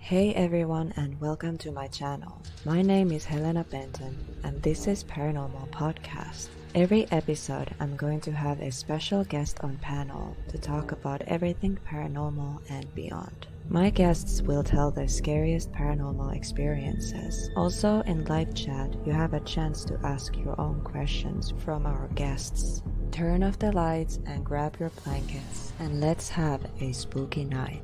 Hey everyone and welcome to my channel. My name is Helena Benton and this is Paranormal Podcast. Every episode I'm going to have a special guest on panel to talk about everything paranormal and beyond. My guests will tell their scariest paranormal experiences. Also in live chat you have a chance to ask your own questions from our guests. Turn off the lights and grab your blankets and let's have a spooky night.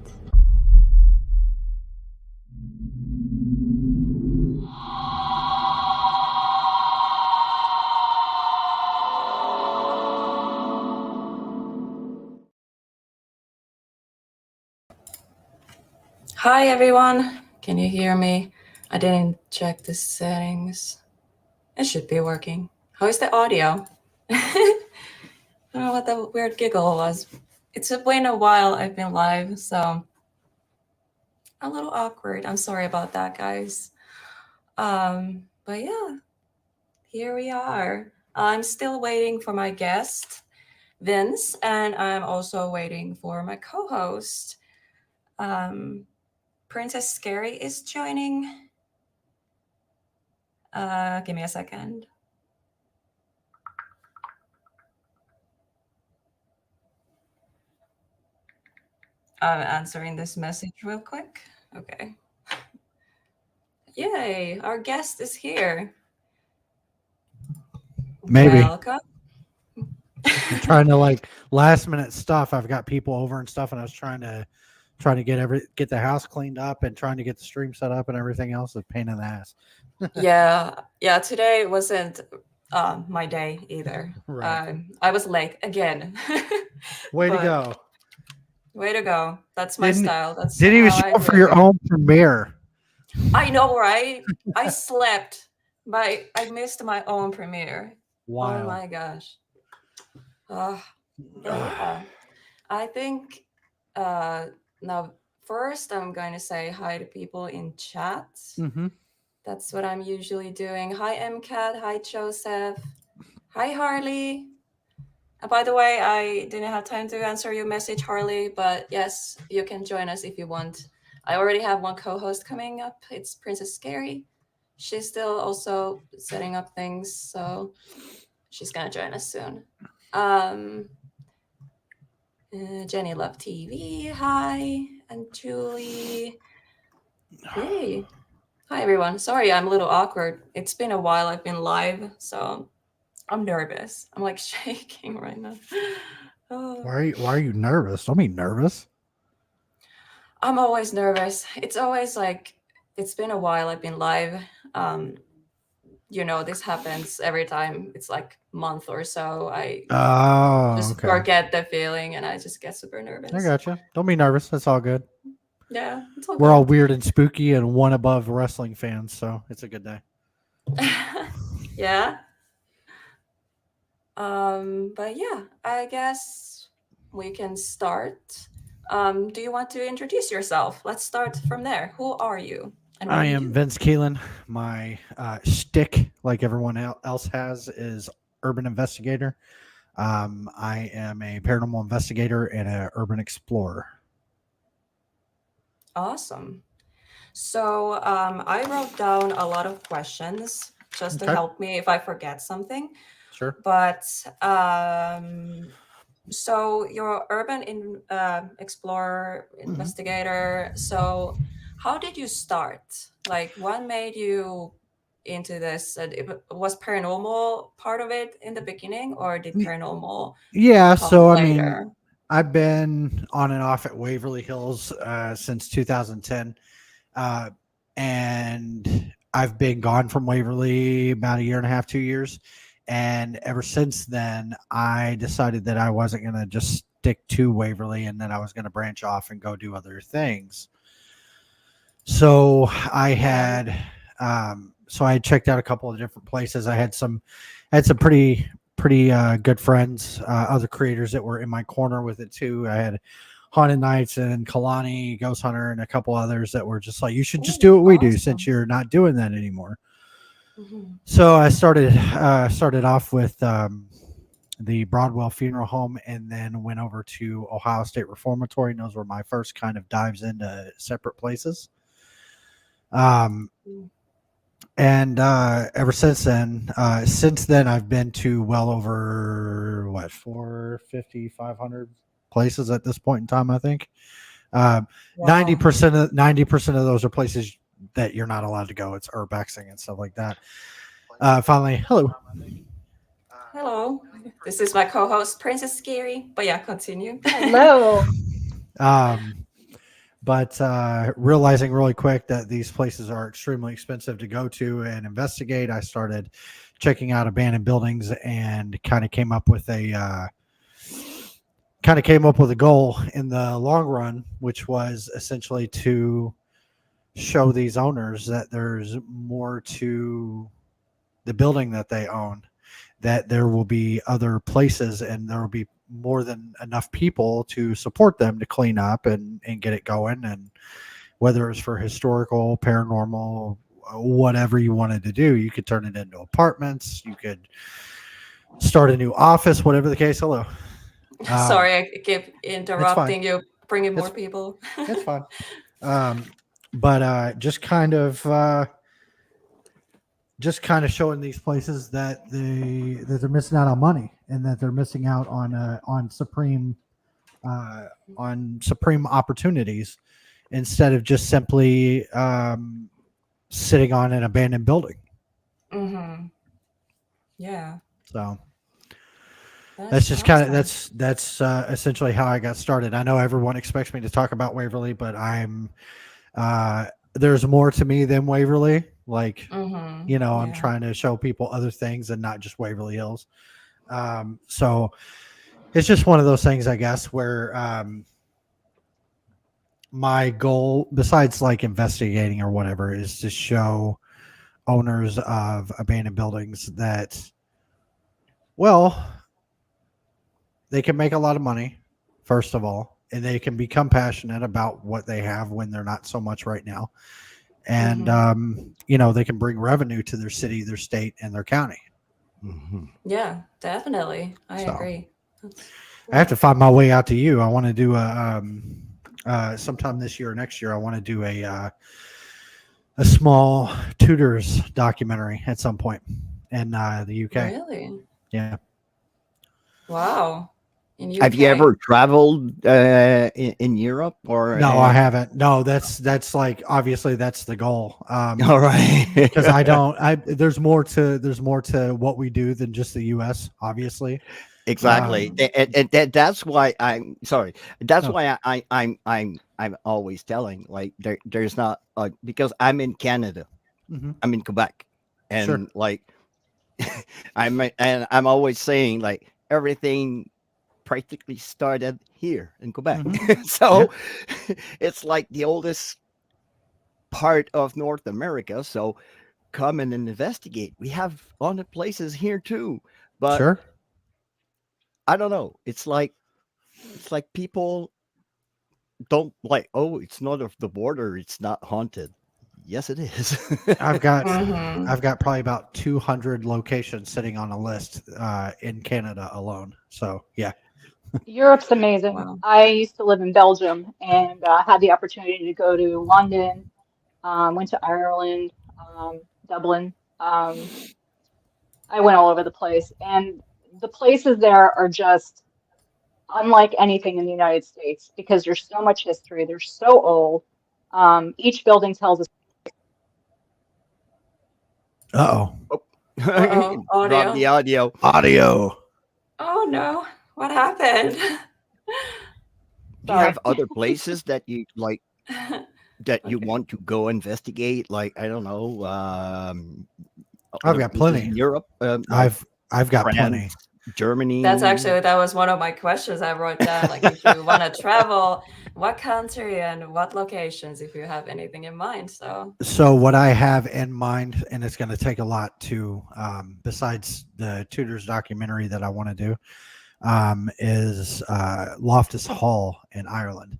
Hi everyone, can you hear me? I didn't check the settings. It should be working. How is the audio? I don't know what that weird giggle was. It's been a while I've been live, so a little awkward. I'm sorry about that, guys. But yeah, here we are. I'm still waiting for my guest, Vince, and I'm also waiting for my co-host. Princess Scary is joining. Give me a second. I'm answering this message real quick. Okay. Yay, our guest is here. Maybe. Welcome. I'm trying to last minute stuff. I've got people over and stuff, and I was trying to get the house cleaned up and trying to get the stream set up and everything else. A pain in the ass. Yeah. Today wasn't my day either. Right. I was late again. Way to go. Way to go. That's my style. That's didn't even how show I up for do your it. own premiere. I know, right? I slept. I missed my own premiere. Wow. Oh my gosh. Yeah. I think now first I'm going to say hi to people in chat. Mm-hmm. That's what I'm usually doing. Hi MCAT, hi Joseph, hi Harley. By the way, I didn't have time to answer your message, Harley, but yes, you can join us if you want. I already have one co-host coming up. It's Princess Scary. She's still also setting up things, so she's gonna join us soon. Jenny Love TV, hi, and Julie. Hey, hi everyone. Sorry, I'm a little awkward. It's been a while I've been live, so I'm nervous. I'm like shaking right now. Oh. Why are you nervous? Don't be nervous. I'm always nervous. It's always like it's been a while I've been live. This happens every time. It's like month or so. I just forget the feeling and I just get super nervous. I gotcha. Don't be nervous. That's all good. Yeah, it's all We're good. all weird and spooky and one above wrestling fans, so it's a good day. Yeah. But yeah, I guess we can start. Do you want to introduce yourself? Let's start from there. Who are you? And I am Vince Kelien. My shtick, like everyone else has, is Urban Investigator. I am a paranormal investigator and an urban explorer. Awesome. So I wrote down a lot of questions just to help me if I forget something. Sure. But so you're urban explorer, investigator. So how did you start? Like, what made you into this? Was paranormal part of it in the beginning, or did paranormal? Yeah. So later? I mean, I've been on and off at Waverly Hills since 2010, and I've been gone from Waverly about a year and a half, 2 years. And ever since then, I decided that I wasn't going to just stick to Waverly and that I was going to branch off and go do other things. So I had, checked out a couple of different places. I had some pretty good friends, other creators that were in my corner with it too. I had Haunted Nights and Kalani, Ghost Hunter, and a couple others that were just like, you should just do what we do since you're not doing that anymore. Mm-hmm. So I started off with the Broadwell Funeral Home and then went over to Ohio State Reformatory. And those were my first kind of dives into separate places. Um, and ever since then, I've been to well over 500 places at this point in time. I think Wow. 90% of those are places that you're not allowed to go. It's urbexing and stuff like that. Finally, hello. Hello. This is my co-host, Princess Scary. But yeah, continue. Hello. But realizing really quick that these places are extremely expensive to go to and investigate, I started checking out abandoned buildings and kind of came up with a goal in the long run, which was essentially to show these owners that there's more to the building that they own, that there will be other places and there will be more than enough people to support them to clean up and get it going. And whether it's for historical, paranormal, whatever you wanted to do, you could turn it into apartments. You could start a new office, whatever the case. Hello. Sorry, I keep interrupting you, bringing more people. That's fine. But just kind of showing these places that they're missing out on money and that they're missing out on supreme opportunities instead of just simply sitting on an abandoned building. Mm-hmm. Yeah. So that's just kind of that's essentially how I got started. I know everyone expects me to talk about Waverly, but there's more to me than Waverly. Like, I'm trying to show people other things and not just Waverly Hills. So it's just one of those things, I guess, where my goal, besides like investigating or whatever, is to show owners of abandoned buildings that, well, they can make a lot of money, first of all, and they can become passionate about what they have when they're not so much right now. And, they can bring revenue to their city, their state, and their county. Mm-hmm. Yeah, definitely. I agree. I have to find my way out to you. I want to do sometime this year or next year, I want to do a small Tudors documentary at some point in the UK. Really? Yeah. Wow. Have you ever traveled in Europe or? No, I haven't. No, that's like, obviously that's the goal. All right. Because there's more to what we do than just the US, obviously. Exactly. And that's why I'm sorry. That's why I'm always telling, like, there's not because I'm in Canada. Mm-hmm. I'm in Quebec. And sure. Like I'm always saying, like, everything practically started here in Quebec. Mm-hmm. So it's like the oldest part of North America. So come and investigate. We have haunted places here too. But sure. I don't know. It's like people don't like, oh, it's not of the border. It's not haunted. Yes, it is. I've got probably about 200 locations sitting on a list in Canada alone. So yeah. Europe's amazing. Wow. I used to live in Belgium and had the opportunity to go to London, went to Ireland, Dublin. I went all over the place, and the places there are just unlike anything in the United States because there's so much history. They're so old. Each building tells us. Uh-oh. Drop the audio. Oh no. What happened? Do you have other places that you like that you want to go investigate? Like, I don't know. I've got plenty. In Europe. I've got France, plenty. Germany. That was one of my questions I wrote down. Like, if you want to travel, what country and what locations, if you have anything in mind. So what I have in mind, and it's going to take a lot to, besides the Tudors documentary that I want to do, is Loftus Hall in Ireland.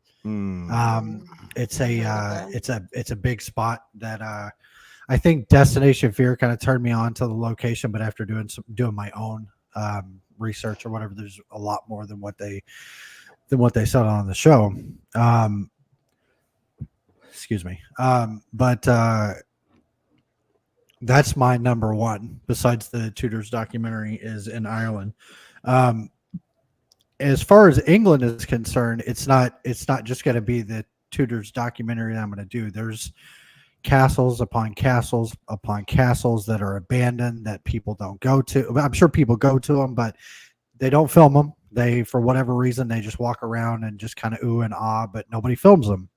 It's a big spot that I think Destination Fear kind of turned me on to the location, but after doing my own research or whatever, there's a lot more than what they said on the show. Excuse me. But that's my number one. Besides the Tudors documentary, is in Ireland. As far as England is concerned, it's not just going to be the Tudors documentary that I'm going to do. There's castles upon castles upon castles that are abandoned that people don't go to. I'm sure people go to them, but they don't film them. They, for whatever reason, they just walk around and just kind of ooh and ah, but nobody films them.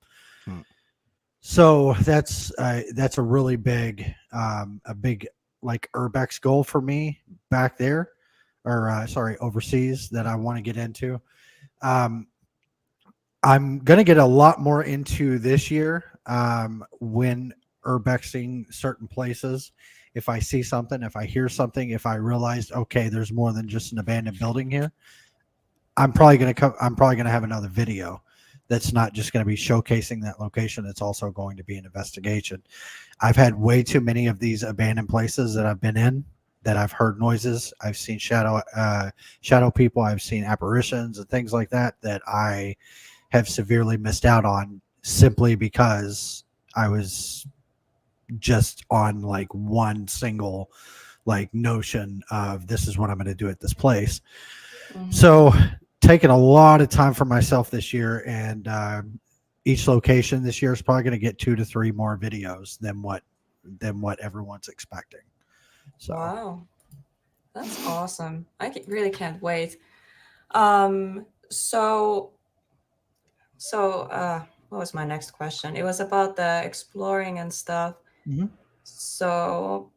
So that's a really big, like urbex goal for me back there, or overseas, that I want to get into. I'm going to get a lot more into this year when urbexing certain places. If I see something, if I hear something, if I realize, okay, there's more than just an abandoned building here, I'm probably going to have another video that's not just going to be showcasing that location. It's also going to be an investigation. I've had way too many of these abandoned places that I've been in, that I've heard noises. I've seen shadow people. I've seen apparitions and things like that I have severely missed out on, simply because I was just on like one single like notion of this is what I'm going to do at this place. Mm-hmm. So taking a lot of time for myself this year, and each location this year is probably going to get 2 to 3 more videos than what everyone's expecting. So wow, that's awesome. Really can't wait. So what was my next question? It was about the exploring and stuff. Mm-hmm. So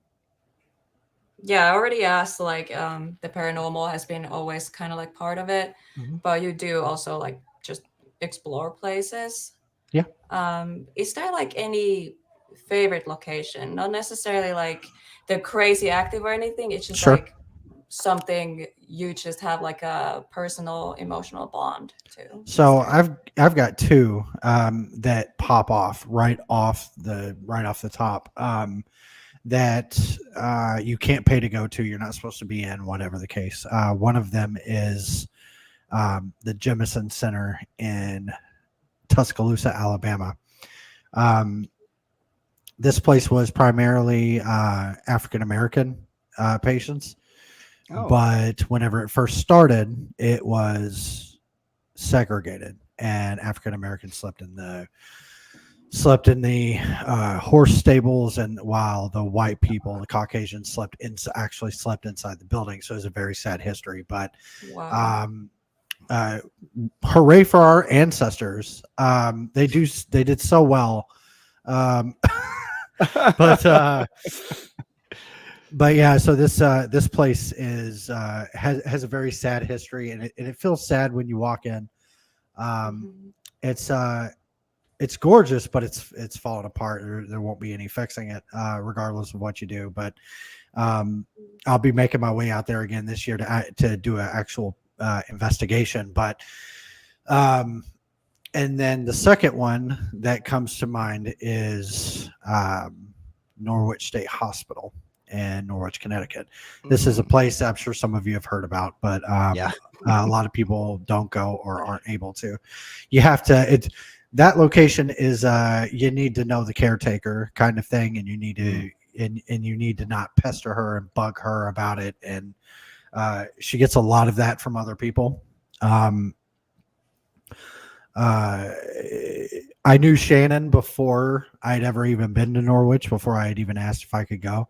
yeah, I already asked, like, the paranormal has been always kind of like part of it, mm-hmm. but you do also like just explore places. Yeah. Is there like any favorite location? Not necessarily like the crazy active or anything. It's just like something you just have like a personal emotional bond to. So I've got 2 that pop off right off the top. That you can't pay to go to. You're not supposed to be in, whatever the case. One of them is the Jemison Center in Tuscaloosa, Alabama. This place was primarily African-American patients, but whenever it first started, it was segregated, and African-Americans slept in the horse stables, and while the white people, the Caucasians, actually slept inside the building. So it's a very sad history, but wow. Hooray for our ancestors. They did so well. But yeah, so this place has a very sad history, and it feels sad when you walk in. It's gorgeous, but it's falling apart. There won't be any fixing it, regardless of what you do. But I'll be making my way out there again this year to do an actual investigation. But and then the second one that comes to mind is Norwich State Hospital in Norwich, Connecticut. This is a place I'm sure some of you have heard about, but a lot of people don't go or aren't able to. You have to. That location is you need to know the caretaker kind of thing, and you need to you need to not pester her and bug her about it. And she gets a lot of that from other people. I knew Shannon before I'd ever even been to Norwich, before I had even asked if I could go.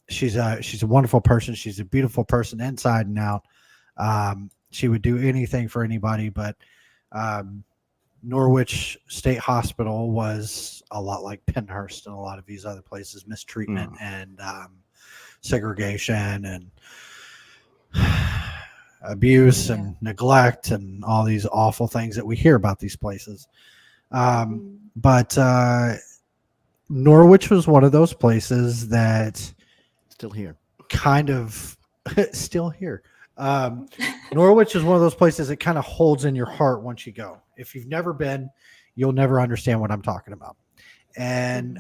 She's a wonderful person. She's a beautiful person inside and out. She would do anything for anybody, but Norwich State Hospital was a lot like Pennhurst and a lot of these other places, mistreatment and segregation and abuse and neglect and all these awful things that we hear about these places. But Norwich was one of those places that still here, kind of still here. Norwich is one of those places that kind of holds in your heart once you go. If you've never been, you'll never understand what I'm talking about. And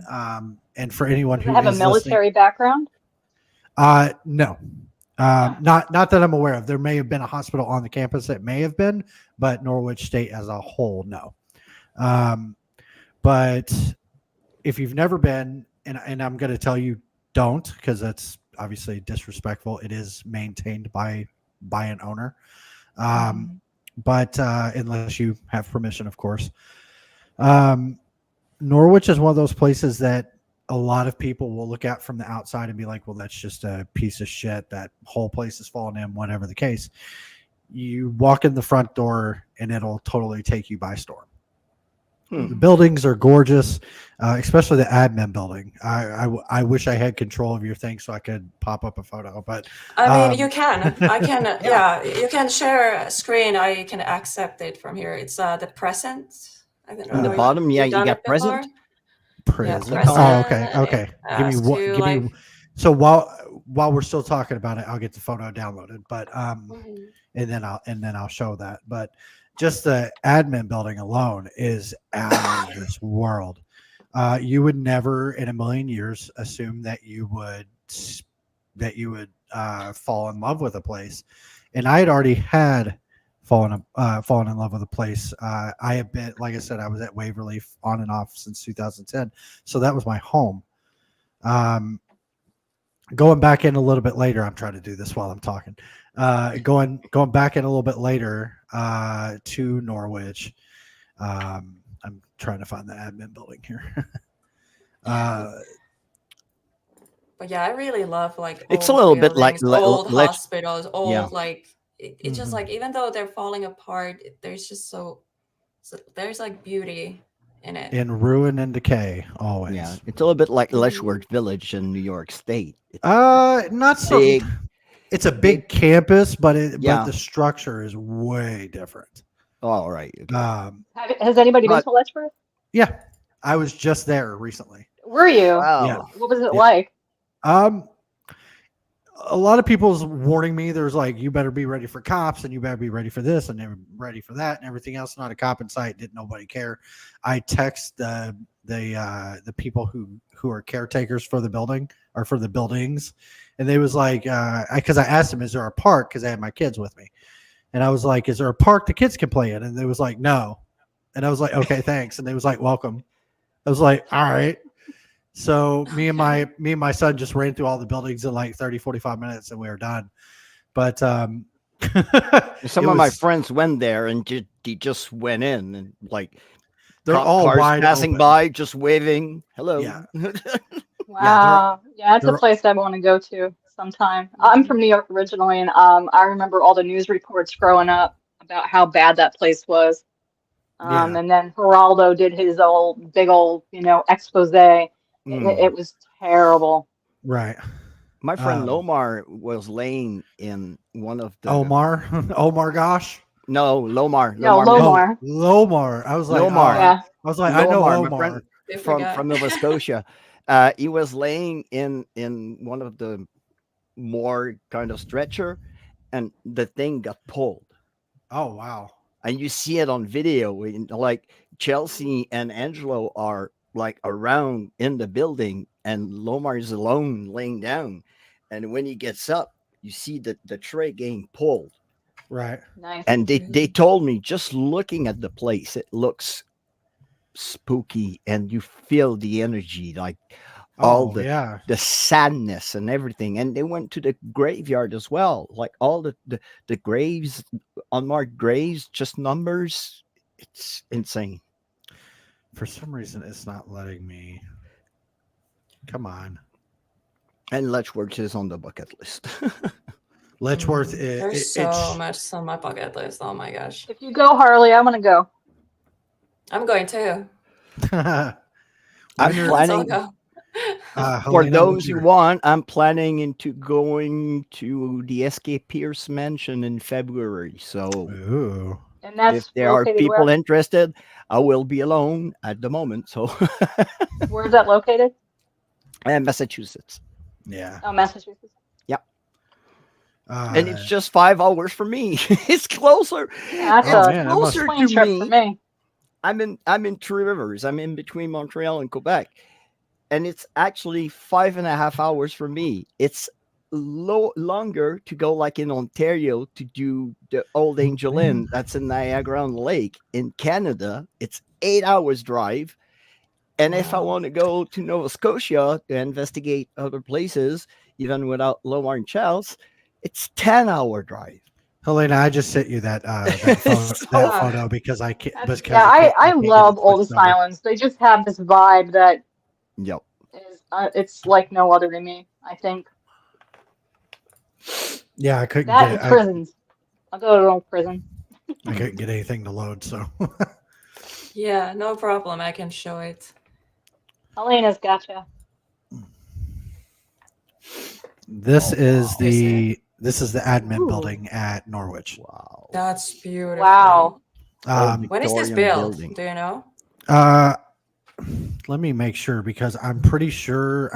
for anyone who have a military background, no, not that I'm aware of. There may have been a hospital on the campus that may have been, but Norwich State as a whole, no. But if you've never been, and I'm going to tell you don't, because that's obviously disrespectful. It is maintained by an owner. But unless you have permission, of course. Norwich is one of those places that a lot of people will look at from the outside and be like, well, that's just a piece of shit. That whole place is falling in, whatever the case. You walk in the front door and it'll totally take you by storm. The buildings are gorgeous, especially the admin building. I wish I had control of your thing so I could pop up a photo, but I mean, you can. I can. Yeah, you can share a screen. I can accept it from here. It's the present. I don't On know. the bottom, yeah, you done got it before? present. Present. present. Oh, okay. Give me Ask what? to, Give me. like- So while we're still talking about it, I'll get the photo downloaded. But and then I'll show that. But just the admin building alone is out of this world. You would never in a million years assume that you would fall in love with a place. And I had already had fallen in love with a place. I have been, like I said, I was at Waverly on and off since 2010. So that was my home. Going back in a little bit later, I'm trying to do this while I'm talking. Going back in a little bit later to Norwich. I'm trying to find the admin building here. But yeah, I really love like It's a old little bit like buildings, old let's- hospitals, old yeah. like it's just like even though they're falling apart, there's just so there's like beauty in it. In ruin and decay, always. Yeah, it's a little bit like Letchworth Village in New York State. Not so. Big. It's a big campus, but Yeah. but the structure is way different. Oh, all right. Has anybody been But- to Letchworth? Yeah, I was just there recently. Were you? Wow. Yeah. What was it Yeah. like? A lot of people's warning me. There's like, you better be ready for cops, and you better be ready for this, and they're ready for that, and everything else. Not a cop in sight. Didn't nobody care. I text the people who are caretakers for the building or for the buildings, and they was like, because I asked them, is there a park? Because I had my kids with me, and I was like, is there a park the kids can play in? And they was like, no, and I was like, okay, thanks, and they was like, welcome. I was like, all right. So me and my son just ran through all the buildings in like 30, 45 minutes and we were done. But Some it of my was- friends went there and they just went in and like they're cop all cars wide passing open. by, just waving hello. Yeah. Wow. Yeah, it's a they're- place I want to go to sometime. I'm from New York originally, and I remember all the news reports growing up about how bad that place was. Yeah. And then Geraldo did his big old, expose. Mm. It was terrible. Right. My friend Um, Lomar was laying in one of the Omar gosh. No, Lomar. No, Lomar. Lomar. Lomar. I was like, Lomar. Yeah. I was like, I know Lomar, my Omar. friend. They forgot. from Nova Scotia. He was laying in one of the more kind of stretcher, and the thing got pulled. Oh wow. And you see it on video. Like Chelsea and Angelo are like around in the building, and Lomar is alone laying down. And when he gets up, you see the tray getting pulled. Right. Nice. And they told me, just looking at the place, it looks spooky, and you feel the energy, like all yeah. the sadness and everything. And they went to the graveyard as well, like all the graves, unmarked graves, just numbers. It's insane. For some reason, it's not letting me. Come on. And Letchworth is on the bucket list. Letchworth. There's so much on my bucket list. Oh my gosh. If you go, Harley, I want to go. I'm going too. I'm When you're- Let's all planning go. for Helena, those what's who your- want. I'm planning into going to the S.K. Pierce Mansion in February. So Ooh. And that's if there are located people where? interested, I will be alone at the moment. So, Where is that located? and Massachusetts, Yeah. Oh, Massachusetts. and it's just 5 hours for me. It's closer. Yeah, that's Oh, a man, that must- closer plane to trip me. for me. I'm in Three Rivers. I'm in between Montreal and Quebec, and it's actually 5.5 hours for me. It's longer to go like in Ontario to do the Old Angel Inn. That's in Niagara on the Lake. In Canada, it's 8 hours drive, And if I want to go to Nova Scotia to investigate other places, even without Lomar and Charles, it's 10-hour drive. Helena, I just sent you that that photo because I can't. I love old asylums. They just have this vibe that is it's like no other to me, I think. Yeah, I couldn't that get and prisons. I'll go to an old prison. I couldn't get anything to load, so yeah, no problem. I can show it. Helena's gotcha. This is the admin building at Norwich. Wow. That's beautiful. Wow. When is this built? Do you know? Let me make sure because I'm pretty sure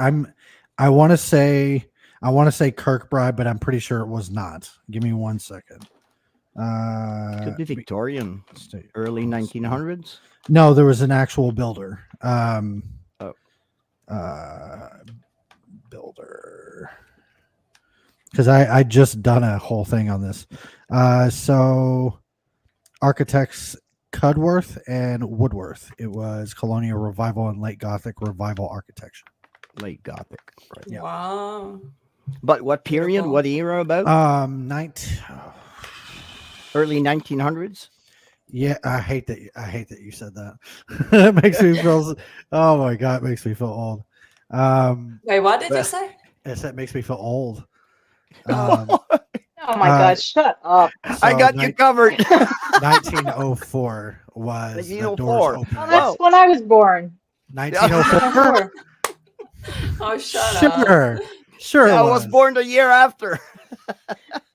I want to say Kirkbride, but I'm pretty sure it was not. Give me 1 second. Could be Victorian, early 1900s. No, there was an actual builder. Builder. Because I just done a whole thing on this. So architects Cudworth and Woodworth. It was Colonial Revival and Late Gothic Revival architecture. Late Gothic, right? Yeah. Wow. But what period? What era about? Early 1900s. Yeah, I hate that you said that. It makes me feel. Oh my god, it makes me feel old. Wait, what did you say? That makes me feel old. Oh my god, shut up. So I got you covered. 1904 was the doors 1904. open. Oh, that's when I was born. 1904. Oh, shut up. Sure. I was born the year after.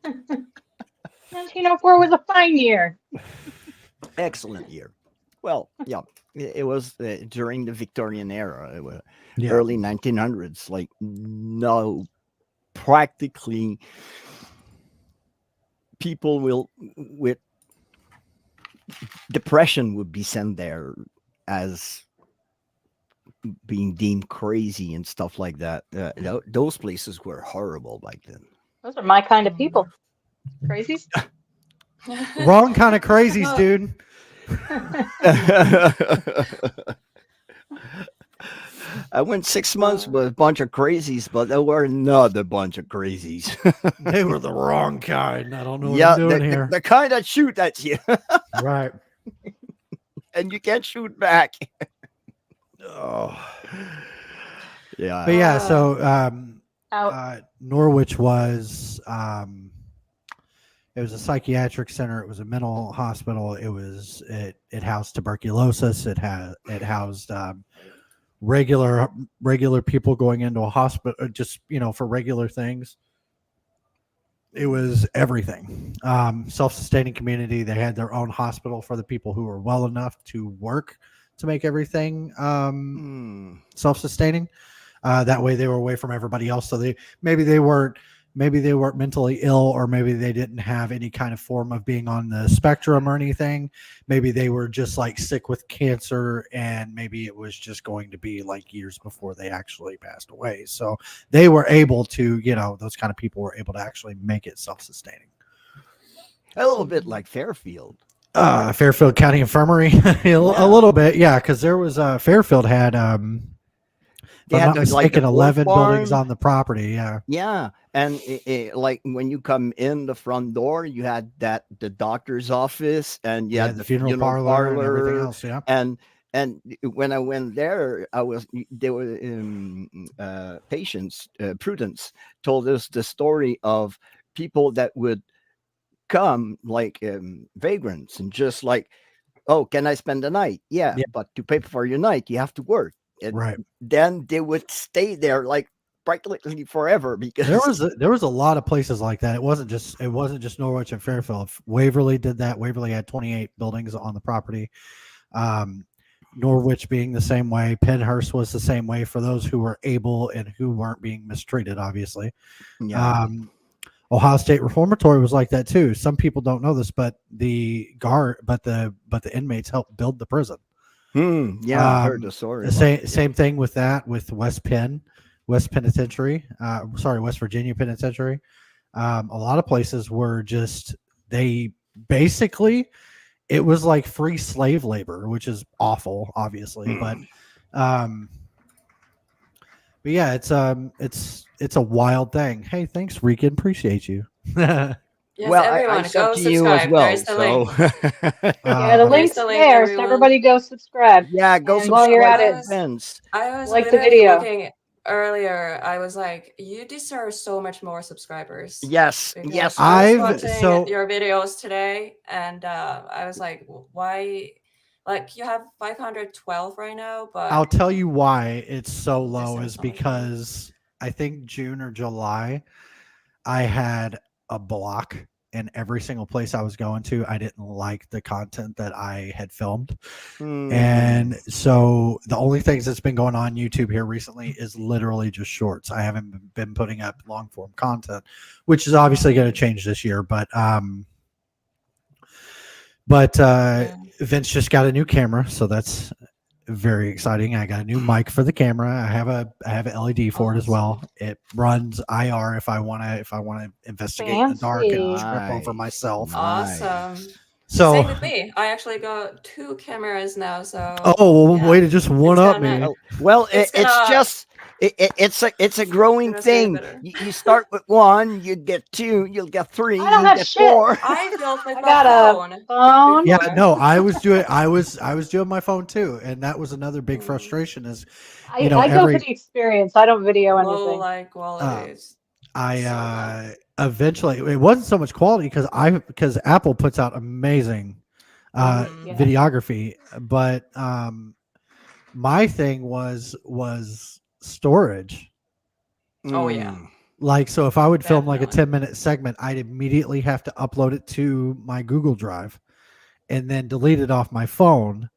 1904 was a fine year. Excellent year. Well, yeah, it was during the Victorian era. It was Yeah. early 1900s. Like, no, practically people with depression would be sent there as being deemed crazy and stuff like that. Those places were horrible back then. Those are my kind of people. Crazies? Wrong kind of crazies, dude. I went 6 months with a bunch of crazies, but they were not a bunch of crazies. They were the wrong kind. I don't know what I'm doing here. The kind that shoot at you. Right. And you can't shoot back. Oh. Yeah. But yeah, so Norwich was it was a psychiatric center. It was a mental hospital. It housed tuberculosis. It housed regular people going into a hospital, just for regular things. It was everything. Self-sustaining community. They had their own hospital for the people who were well enough to work to make everything self-sustaining. That way they were away from everybody else. So maybe they weren't mentally ill, or maybe they didn't have any kind of form of being on the spectrum or anything. Maybe they were just like sick with cancer, and maybe it was just going to be like years before they actually passed away. So they were able to, those kind of people were able to actually make it self-sustaining. A little bit like Fairfield. Fairfield County Infirmary, a little bit, yeah, because there was Fairfield had they had like 11 buildings on the property. Yeah. And like when you come in the front door, you had the doctor's office, and you had the funeral parlor and everything else. Yeah. And when I went there, there were patients. Prudence told us the story of people that would come like vagrants and just like, oh, can I spend the night? Yeah. But to pay for your night, you have to work. And right. Then they would stay there like practically forever, because there was a lot of places like that. It wasn't just Norwich and Fairfield. Waverly did that. Waverly had 28 buildings on the property. Norwich being the same way. Pennhurst was the same way for those who were able and who weren't being mistreated, obviously. Yeah. Ohio State Reformatory was like that too. Some people don't know this, but the inmates helped build the prison. Yeah, I heard the story. Same thing with that, with West Penitentiary. West Virginia Penitentiary. A lot of places were just, it was like free slave labor, which is awful, obviously, but But yeah, it's a wild thing. Hey, thanks, Regan. Appreciate you. Yes, Well, I everyone, sub go to you as subscribe. There well. is the So link. Yeah, the There is link's the link, there, so everyone. everybody go subscribe. yeah, go And while you're subscribe at to it, Vince. I was like the literally video. looking earlier. I was like, you deserve so much more subscribers. Yes, Because yes. I was I've watching your videos today, and I was like, why? Like, you have 512 right now, but I'll tell you why it's so you low deserve is so much more. because I think June or July, I had a block in every single place I was going to. I didn't like the content that I had filmed. And so the only things that's been going on YouTube here recently is literally just shorts. I haven't been putting up long form content, which is obviously going to change this year. But Yeah. Vince just got a new camera, so that's very exciting. I got a new mic for the camera. I have an LED for it as well. It runs IR if I want to investigate in the dark and Fancy. trip over myself. Awesome. So Same with me. I actually got 2 cameras now, so oh, yeah. way to just one up gonna- me. Well, It's it's gonna- just it's a growing gonna stay thing. better. You start with 1, you get 2, you'll get 3, I don't you have get shit. 4. I built with I my got phone. a phone. Yeah, before. no, I was doing my phone too, and that was another big Mm. frustration is I you know, go for every the experience. I don't video Low anything. light qualities. I eventually it wasn't so much quality because Apple puts out amazing Yeah. videography, but my thing was storage. Oh, yeah. Like, so if I would film like a Definitely. 10-minute segment, I'd immediately have to upload it to my Google Drive and then delete it off my phone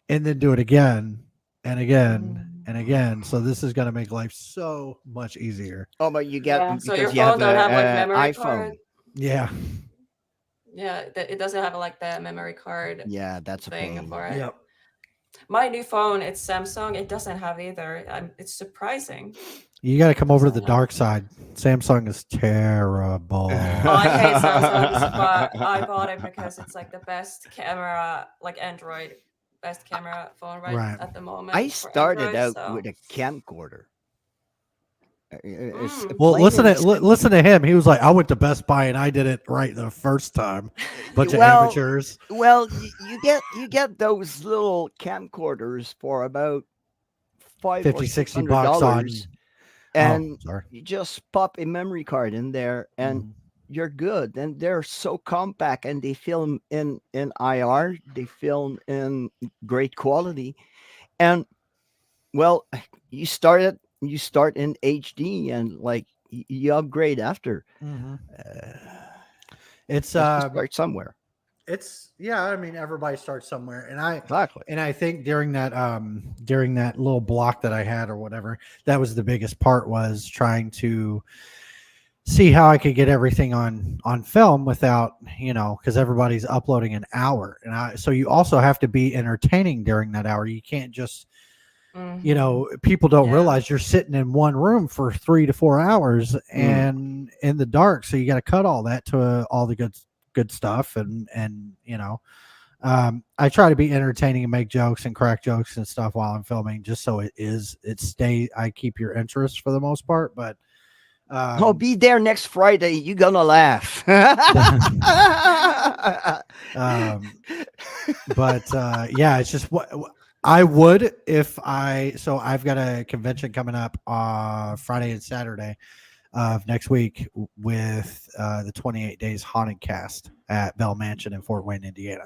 and then do it again and again and again. So this is going to make life so much easier. Oh, but you get Yeah. So because your you have phone don't have like a memory iPhone. card. Yeah. Yeah, it doesn't have like the memory card Yeah, that's a thing pain. for it. Yep. My new phone, it's Samsung. It doesn't have either. It's surprising. You got to come over to the Doesn't have- dark side. Samsung is terrible. Oh, I hate Samsungs, but I bought it because it's like the best camera, like Android, best camera phone right at the moment. I for started Android, out so- with a camcorder. It's Well, plain listen and to simple. listen to him. He was like, "I went to Best Buy and I did it right the first time." Bunch of Well, amateurs. Well, you get those little camcorders for about $500 50, or $60 on. $600, and sorry. you just pop a memory card in there, and you're good. And they're so compact, and they film in IR. They film in great quality, and well, you start in HD, and like you upgrade after. It's start somewhere. It's I mean, everybody starts somewhere, and Exactly. And I think during that little block that I had or whatever, that was the biggest part, was trying to see how I could get everything on film without, because everybody's uploading an hour, and so you also have to be entertaining during that hour. You can't just people don't realize you're sitting in one room for 3 to 4 hours and in the dark, so you got to cut all that to all the good stuff, and I try to be entertaining and make jokes and crack jokes and stuff while I'm filming, just so I keep your interest for the most part. But I'll be there next Friday. You're gonna laugh. It's just what I would if I've got a convention coming up Friday and Saturday of next week with the 28 Days Haunted Cast at Bell Mansion in Fort Wayne, Indiana.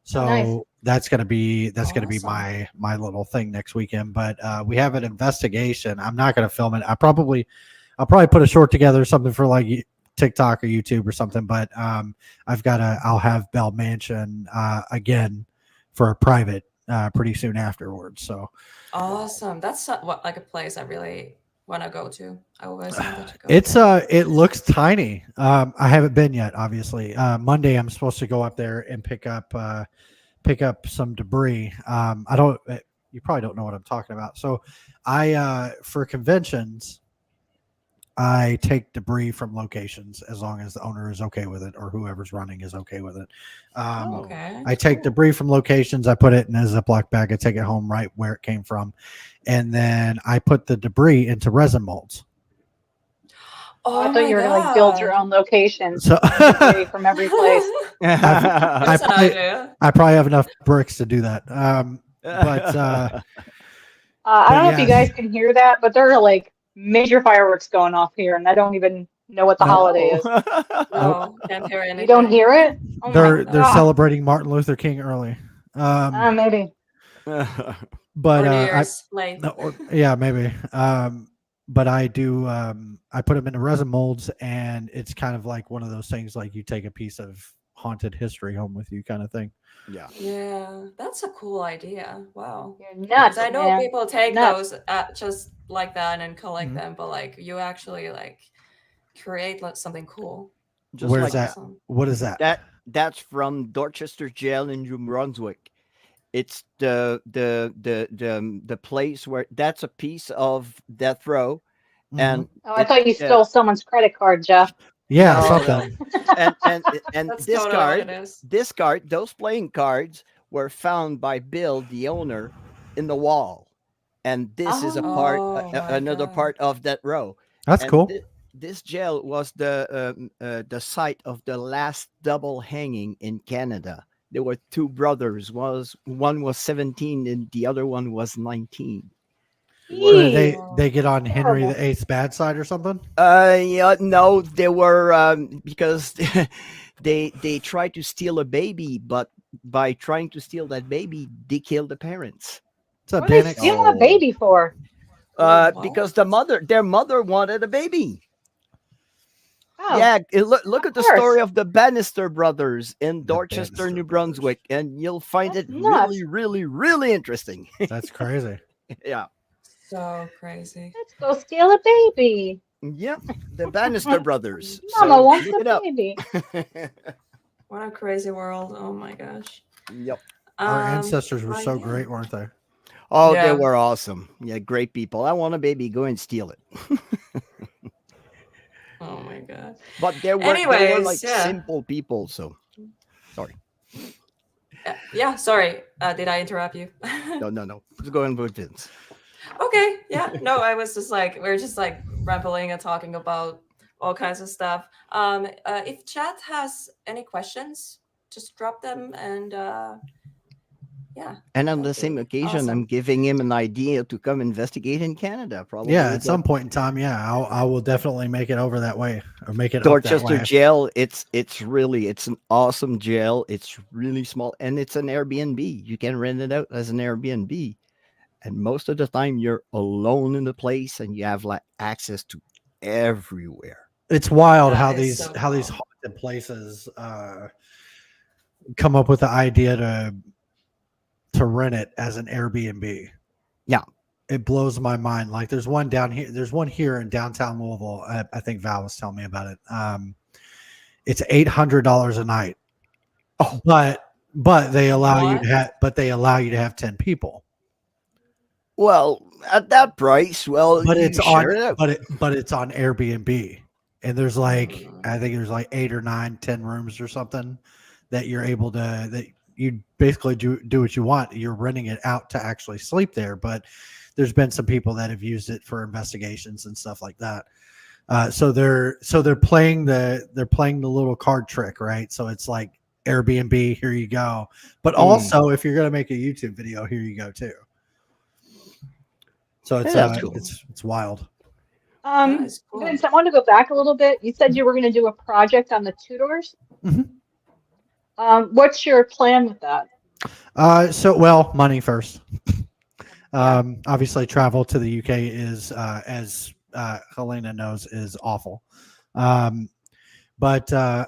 So nice. that's gonna be my little thing next weekend. But we have an investigation. I'm not gonna film it. I'll probably put a short together, something for like TikTok or YouTube or something. But I'll have Bell Mansion again for a private pretty soon afterwards. So awesome. That's like a place I really want to go to. I always wanted to go. It's it looks tiny. I haven't been yet, obviously. Monday I'm supposed to go up there and pick up some debris. You probably don't know what I'm talking about. So I for conventions, I take debris from locations as long as the owner is okay with it or whoever's running is okay with it. Okay. I take debris from locations. I put it in a Ziploc bag. I take it home right where it came from. And then I put the debris into resin molds. Oh, I Oh thought my you were gonna like build your God. own locations So debris from every place. That's an idea. I probably have enough bricks to do that. But I don't know if you yes. guys can hear that, but there are like major fireworks going off here, and I don't even know what the Nope. holiday is. No, can't hear anything. You don't hear it? Oh They're my God. celebrating Martin Luther King early. Maybe. But Or New I Year's late. no, yeah, maybe. But I do I put them into resin molds, and it's kind of like one of those things like you take a piece of haunted history home with you kind of thing. Yeah. Yeah, that's a cool idea. Wow. You're 'Cause nuts, I know man. people take Nuts. those just like that and collect Mhm. them, but like you actually like create something cool. Just Where's like that? Awesome. What is that? that's from Dorchester Jail in New Brunswick. It's the place where that's a piece of death row, Mhm. and Oh, I thought you stole someone's credit card, Jeff. Yeah, No, something. and That's this totally what it card, is. those playing cards were found by Bill, the owner, in the wall, and this is a part, Oh my another God. part of that row. That's And cool. this jail was the site of the last double hanging in Canada. There were two brothers. One was 17 and the other one was 19. They Eee. get on Henry Horrible. VIII's bad side or something. Yeah, no, they were because they tried to steal a baby, but by trying to steal that baby, they killed the parents. What's up, What are they Danix? stealing a baby for? What? Because their mother wanted a baby. Oh, Yeah, look of at the story course. of the Bannister brothers in The Dorchester, Bannister New brothers. Brunswick, and you'll find That's it nuts. really, really, really interesting. That's crazy. Yeah, So crazy. Let's go steal a baby. yeah, the Bannister brothers. Mama So wants look a it up. baby. What a crazy world. Oh my gosh. Yep. Our ancestors were but so yeah. great, weren't they? Oh, they Yeah. were awesome. Yeah, great people. I want a baby. Go and steal it. Oh my God. But they were Anyways, like yeah. simple people. So sorry. Yeah, sorry. Did I interrupt you? No. Let's go and vote Vince. Okay. Yeah. No, I was just like, we're just like rambling and talking about all kinds of stuff. If chat has any questions, just drop them and yeah. And on the that'd same be occasion, awesome. I'm giving him an idea to come investigate in Canada. Probably. Yeah, at some point in time, yeah, I will definitely make it over that way or make it up that Dorchester way. jail. It's an awesome jail. It's really small and it's an Airbnb. You can rent it out as an Airbnb, and most of the time you're alone in the place and you have like access to everywhere. It's wild That how is these so these wild. haunted places come up with the idea to rent it as an Airbnb. Yeah. It blows my mind. Like there's one down here. There's one here in downtown Louisville. I think Val was telling me about it. It's $800 a night. Oh, but they allow you What? to have 10 people. well, at that price, well, But you it's share on it out. but it's on Airbnb. And there's like I think there's like 8 or 9, 10 rooms or something that you're able to that you basically do what you want. You're renting it out to actually sleep there, but there's been some people that have used it for investigations and stuff like that. So they're playing the little card trick, right? So it's like Airbnb, here you go. But also, if you're going to make a YouTube video, here you go too. So it's that's cool. it's wild. That is cool. Vince, I want to go back a little bit. You said you were going to do a project on the Tudors. Mhm. What's your plan with that? So money first. Obviously, travel to the UK is, as Helena knows, is awful. But I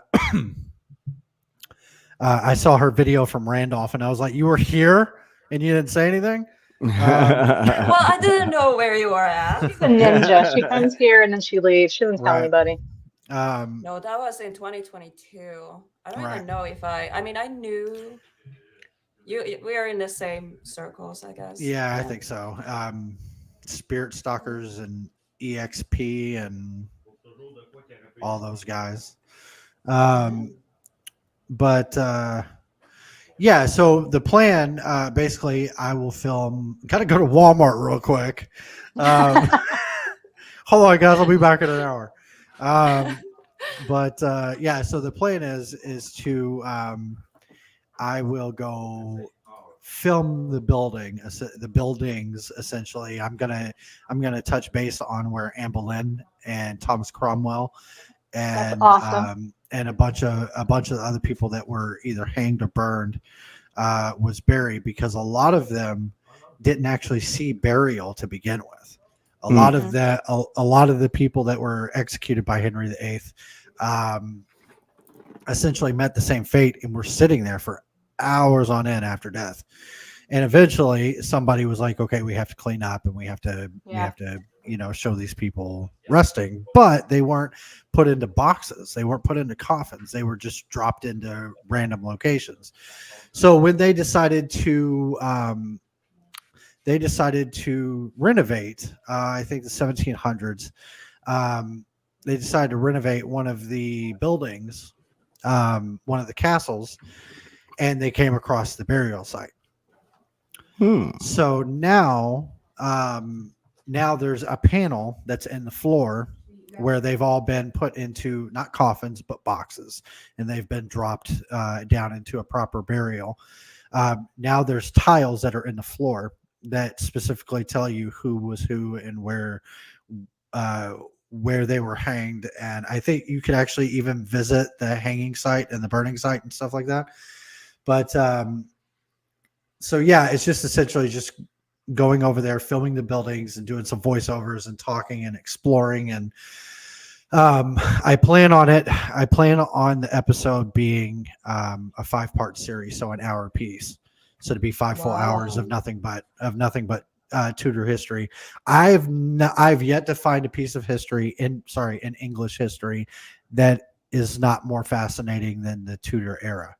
saw her video from Randolph, and I was like, "You were here, and you didn't say anything." Well, I didn't know where you were at. She's a ninja. She comes here and then she leaves. She doesn't tell Right. anybody. No, that was in 2022. I don't Right. even know if I mean, I knew we are in the same circles, I guess. Yeah, I think so. Spirit Stalkers and EXP and all those guys. But yeah, so the plan, basically, I will film. Gotta go to Walmart real quick. Hold on, guys. I'll be back in an hour. But yeah, so the plan is to I will go film the buildings. Essentially, I'm gonna touch base on where Anne Boleyn and Thomas Cromwell and That's awesome. And a bunch of other people that were either hanged or burned was buried, because a lot of them didn't actually see burial to begin with. A lot of the people that were executed by Henry VIII essentially met the same fate and were sitting there for hours on end after death. And eventually somebody was like, okay, we have to clean up and we have to show these people resting. But they weren't put into boxes. They weren't put into coffins. They were just dropped into random locations. So when they decided to renovate, I think the 1700s, they decided to renovate one of the buildings, one of the castles, and they came across the burial site. So now there's a panel that's in the floor where they've all been put into not coffins but boxes, and they've been dropped down into a proper burial. Now there's tiles that are in the floor that specifically tell you who was who and where they were hanged. And I think you could actually even visit the hanging site and the burning site and stuff like that. But so yeah, it's just essentially just going over there, filming the buildings and doing some voiceovers and talking and exploring. And I plan on the episode being a 5-part series, so an hour piece. So to be 5 full hours of nothing but Tudor history. I've yet to find a piece of history in English history that is not more fascinating than the Tudor era.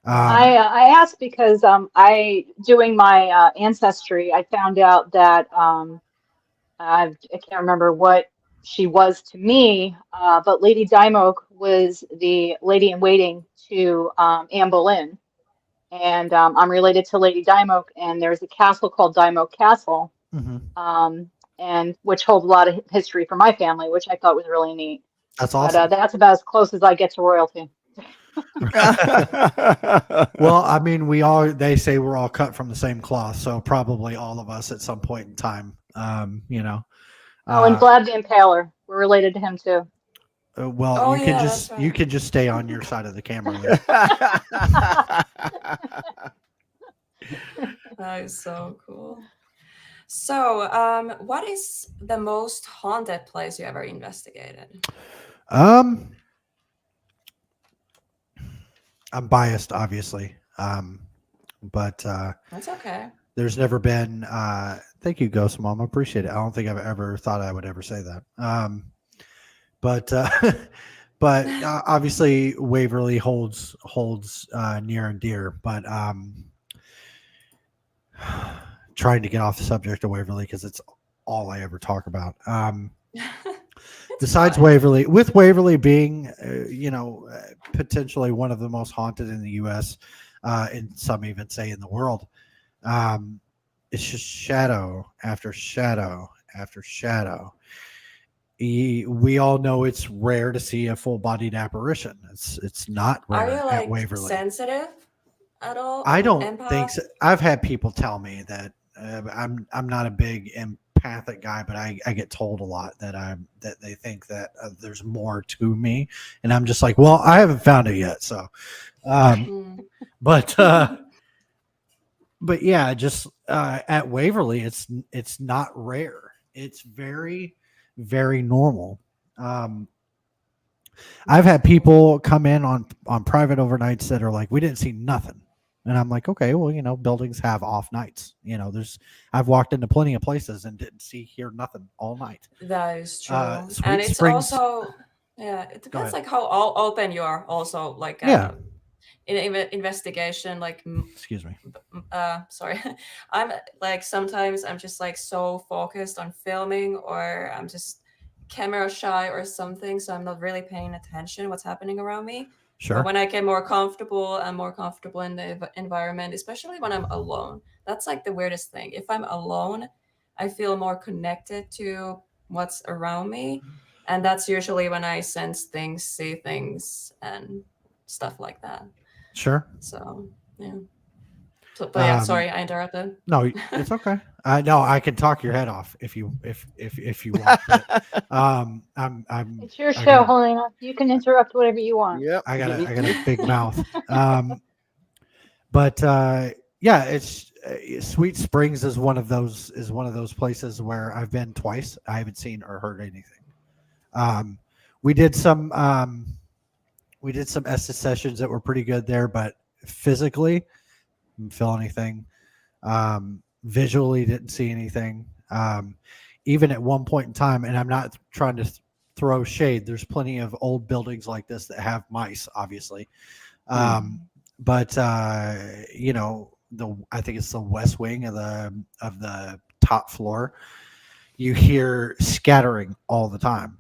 I asked because I doing my ancestry, I found out that I can't remember what she was to me, but Lady Dymoke was the lady in waiting to Anne Boleyn. And I'm related to Lady Dymoke, and there's a castle called Dymoke Castle, and which holds a lot of history for my family, which I thought was really neat. That's awesome. But that's about as close as I get to royalty. Well, I mean, they say we're all cut from the same cloth, so probably all of us at some point in time, and Vlad the Impaler, we're related to him too. You can just stay on your side of the camera. That is so cool. So, what is the most haunted place you ever investigated? I'm biased, obviously, but that's okay. There's never been. Thank you, Ghost Mom. I appreciate it. I don't think I've ever thought I would ever say that. But obviously Waverly holds near and dear. But trying to get off the subject of Waverly because it's all I ever talk about. Besides Waverly, with Waverly being, potentially one of the most haunted in the U.S., and some even say in the world, it's just shadow after shadow after shadow. We all know it's rare to see a full-bodied apparition. It's not rare. Are you at Waverly sensitive at all? I don't think so. I've had people tell me that I'm not a big empathic guy, but I get told a lot that they think that there's more to me, and I'm just like, well, I haven't found it yet. So, but yeah, just at Waverly, it's not rare. It's very, very normal. I've had people come in on private overnights that are like, we didn't see nothing. And I'm like, okay, well, buildings have off nights. I've walked into plenty of places and didn't hear nothing all night. That is true. Sweet and it's Springs, also, it depends like how open you are also, like in investigation, like, excuse me. Sorry. I'm like, sometimes I'm just like so focused on filming, or I'm just camera shy or something, so I'm not really paying attention what's happening around me. Sure. But when I get more comfortable in the environment, especially when I'm alone, that's like the weirdest thing. If I'm alone, I feel more connected to what's around me. And that's usually when I sense things, see things, and stuff like that. Sure. So, yeah. So, but yeah, sorry, I interrupted. No, it's okay. No, I can talk your head off if you want. But, I'm. It's your I show, got Helena. You can interrupt whatever you want. Yep. I got a big mouth. But yeah, it's Sweet Springs is one of those places where I've been twice. I haven't seen or heard anything. We did some Estes sessions that were pretty good there, but physically didn't feel anything. Visually didn't see anything. Even at one point in time, and I'm not trying to throw shade, there's plenty of old buildings like this that have mice, obviously. But you know, I think it's the west wing of the top floor. You hear scattering all the time.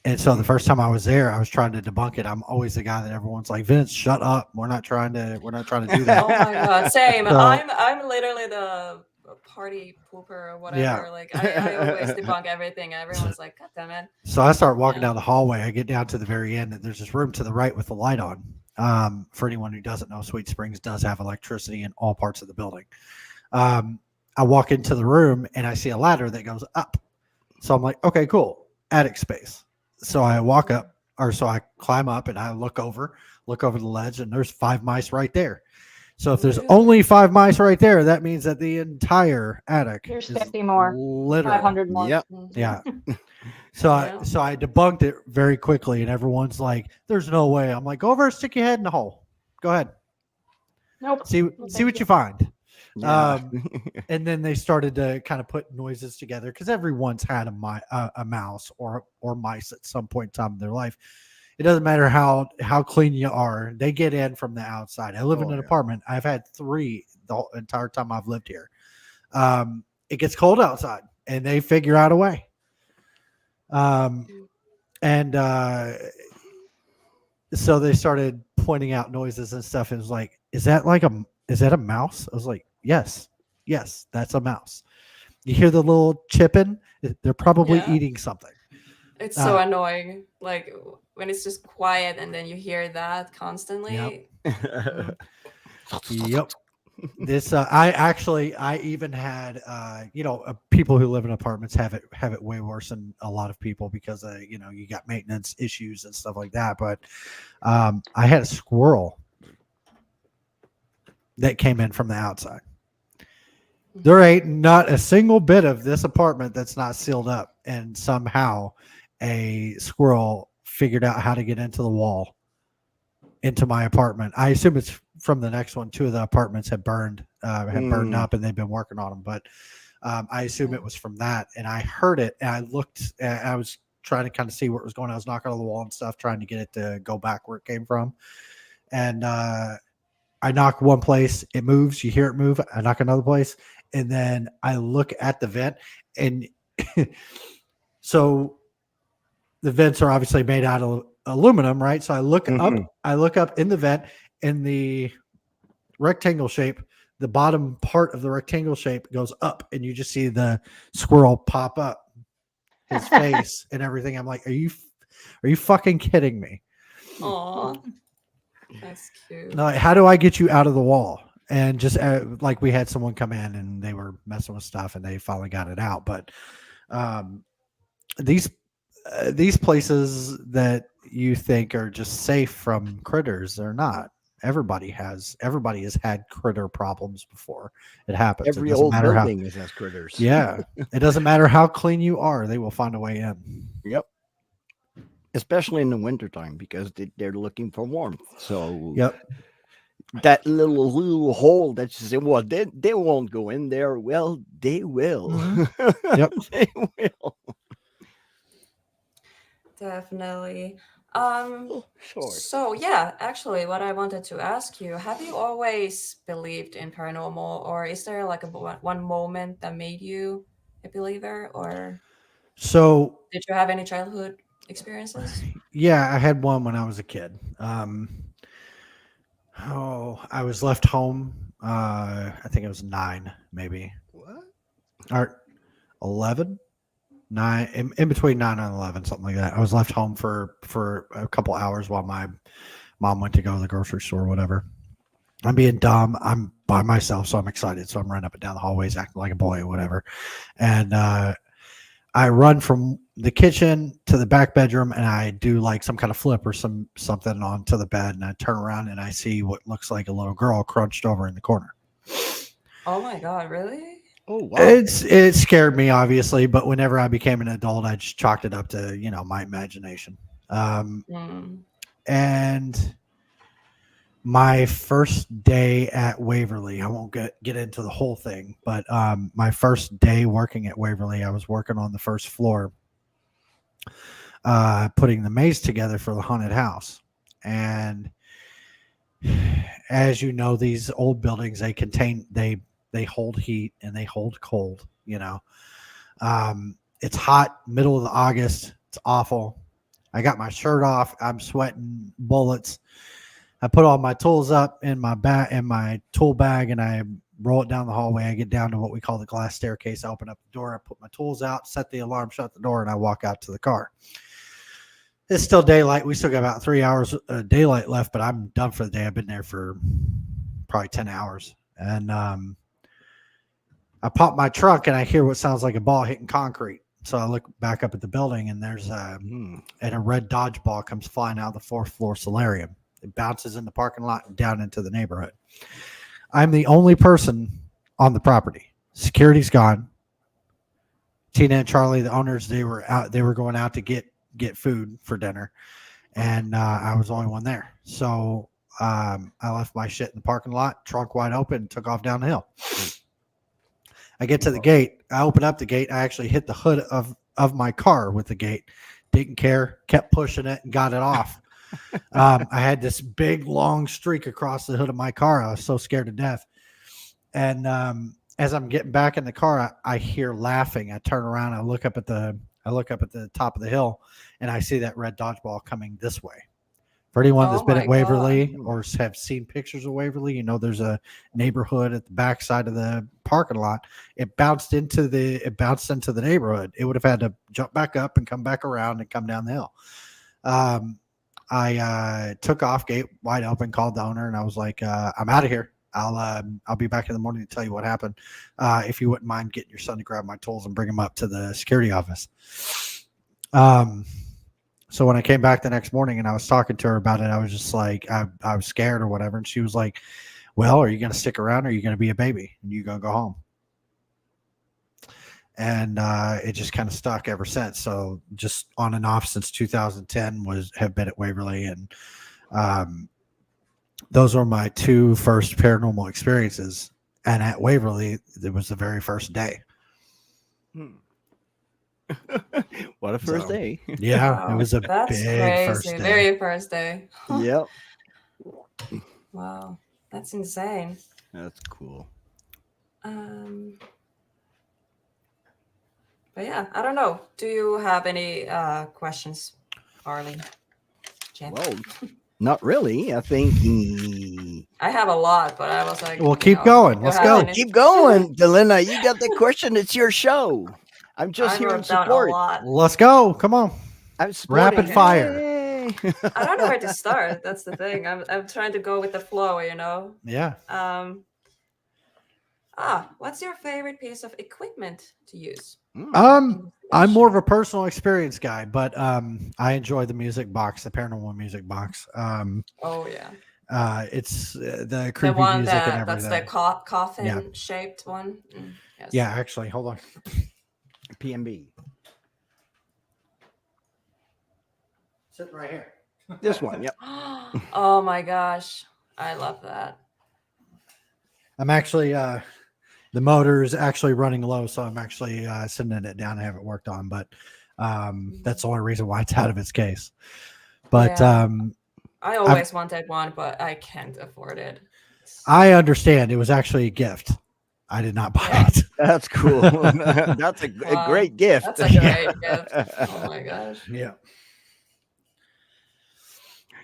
And so the first time I was there, I was trying to debunk it. I'm always the guy that everyone's like, Vince, shut up. We're not trying to do that. Oh my god, same. So- I'm literally the party pooper or whatever. Yeah. Like I always debunk everything. Everyone's like, God damn it. So I start walking Yeah. down the hallway. I get down to the very end, and there's this room to the right with the light on. For anyone who doesn't know, Sweet Springs does have electricity in all parts of the building. I walk into the room, and I see a ladder that goes up. So I'm like, okay, cool, attic space. So I walk up, so I climb up, and I look over the ledge, and there's 5 mice right there. So if there's Really? only 5 mice right there, that means that the entire attic There's is 50 more, literally 500 more. Yep. Yeah. So I debunked it very quickly, and everyone's like, "There's no way." I'm like, "Go over, stick your head in the hole. Go ahead, Nope. see thank what you. you find." Yeah. And then they started to kind of put noises together because everyone's had a mouse or mice at some point in time in their life. It doesn't matter how clean you are; they get in from the outside. I live in an apartment. I've had 3 the entire time I've lived here. It gets cold outside, and they figure out a way. So they started pointing out noises and stuff. It was like, is that a mouse? I was like, yes, that's a mouse. You hear the little chipping? They're probably Yeah. eating something. It's so annoying. Like when it's just quiet and then you hear that constantly. Yep. This I even had people who live in apartments have it way worse than a lot of people because you got maintenance issues and stuff like that. But I had a squirrel that came in from the outside. There ain't not a single bit of this apartment that's not sealed up, and somehow a squirrel figured out how to get into the wall into my apartment. I assume it's from the next one. 2 of the apartments had burned up, and they've been working on them. But I assume it was from that. And I heard it, and I looked. I was trying to kind of see what was going on. I was knocking on the wall and stuff, trying to get it to go back where it came from. And I knock one place, it moves. You hear it move. I knock another place, and then I look at the vent, and so the vents are obviously made out of aluminum, right? So I look up in the vent, in the rectangle shape, the bottom part of the rectangle shape goes up, and you just see the squirrel pop up, his face and everything. I'm like, are you fucking kidding me? Aw. That's cute. No, how do I get you out of the wall? And just like we had someone come in and they were messing with stuff and they finally got it out. But these places that you think are just safe from critters, they're not. Everybody has had critter problems before. It happens. Every It doesn't old matter building has critters. Yeah. It doesn't matter how clean you are, they will find a way in. Yep. Especially in the wintertime because they're looking for warmth. So Yep. That little hole that you say, well, they won't go in there. Well, they will. Mm-hmm. Yep. They will. Definitely. Sure. So yeah, actually what I wanted to ask you, have you always believed in paranormal, or is there like one moment that made you a believer? Or So Did you have any childhood experiences? yeah, I had one when I was a kid. I was left home. I think I was 9, maybe, What? or 11, 9, in between 9 and 11, something like that. I was left home for a couple hours while my mom went to go to the grocery store or whatever. I'm being dumb. I'm by myself, so I'm excited. So I'm running up and down the hallways, acting like a boy or whatever. And I run from the kitchen to the back bedroom, and I do like some kind of flip or something onto the bed, and I turn around and I see what looks like a little girl crunched over in the corner. Oh my God, really? Oh wow! It scared me, obviously, but whenever I became an adult, I just chalked it up to my imagination. And my first day at Waverly, I won't get into the whole thing, but my first day working at Waverly, I was working on the first floor, putting the maze together for the haunted house. And as you know, these old buildings, they hold heat and they hold cold. It's hot, middle of August. It's awful. I got my shirt off. I'm sweating bullets. I put all my tools up in my tool bag, and I roll it down the hallway. I get down to what we call the glass staircase. I open up the door. I put my tools out, set the alarm, shut the door, and I walk out to the car. It's still daylight. We still got about 3 hours of daylight left, but I'm done for the day. I've been there for probably 10 hours. And I pop my trunk, and I hear what sounds like a ball hitting concrete. So I look back up at the building, and there's and a red dodgeball comes flying out of the 4th floor solarium. It bounces in the parking lot and down into the neighborhood. I'm the only person on the property. Security's gone. Tina and Charlie, the owners, they were out. They were going out to get food for dinner, and I was the only one there. So I left my shit in the parking lot, trunk wide open, and took off down the hill. I get to the gate. I open up the gate. I actually hit the hood of my car with the gate. Didn't care. Kept pushing it and got it off. I had this big long streak across the hood of my car. I was so scared to death. And as I'm getting back in the car, I hear laughing. I turn around. I look up at the top of the hill, and I see that red dodgeball coming this way. For anyone that's been at Waverly or have seen pictures of Waverly, there's a neighborhood at the back side of the parking lot. It bounced into the neighborhood. It would have had to jump back up and come back around and come down the hill. I took off, gate wide open, called the owner, and I was like, I'm out of here. I'll be back in the morning to tell you what happened. If you wouldn't mind getting your son to grab my tools and bring him up to the security office. So when I came back the next morning and I was talking to her about it, I was just like, I was scared or whatever. And she was like, well, are you going to stick around or are you going to be a baby and you going to go home? And it just kind of stuck ever since. So just on and off since 2010 have been at Waverly. And those were my 2 first paranormal experiences. And at Waverly, it was the very first day. What a first day. Yeah, wow. It was a That's big crazy. first day. Very first day. Yep. Wow. That's insane. That's cool. But yeah, I don't know. Do you have any questions, Arlie? Jen? Well, not really. I think I have a lot, but I was like, well, keep going. Let's go. Keep going, Delina. You got the question. It's your show. I'm just here in support. Let's go. Come on. I'm supporting. Rapid fire. I don't know where to start. That's the thing. I'm trying to go with the flow, Yeah. What's your favorite piece of equipment to use? I'm more of a personal experience guy, but I enjoy the music box, the paranormal music box. Oh yeah. It's the creepy the one music and everything. that's the coffin shaped one. Yes. Yeah, actually, hold on. PMB. Sitting right here. This one, yep. Oh my gosh, I love that. I'm actually the motor is actually running low, so I'm actually sending it down. I haven't worked on, but that's the only reason why it's out of its case. But I always wanted one, but I can't afford it. I understand. It was actually a gift. I did not buy it. That's cool. That's a Wow, great gift. That's a great gift. Oh my gosh. Yeah.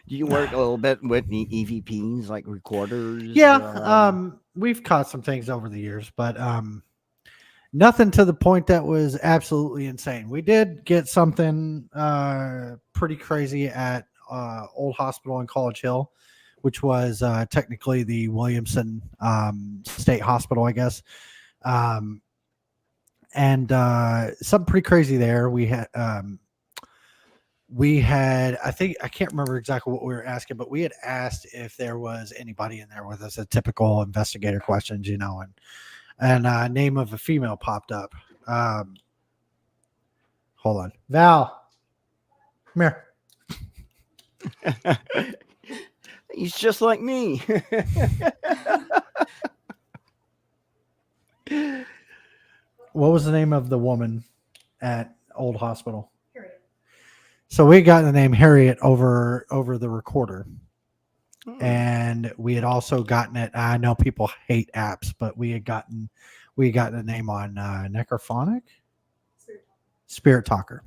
Do you work a little bit with the EVPs, like recorders? Yeah. We've caught some things over the years, but nothing to the point that was absolutely insane. We did get something pretty crazy at Old Hospital in College Hill, which was technically the Williamson State Hospital, I guess. And something pretty crazy there. We had, I think, I can't remember exactly what we were asking, but we had asked if there was anybody in there with us, a typical investigator questions, you know, and name of a female popped up. Hold on. Val, come here. He's just like me. What was the name of the woman at Old Hospital? So we got the name Harriet over the recorder. And we had also gotten it. I know people hate apps, but we had gotten a name on Necrophonic, Spirit Talker.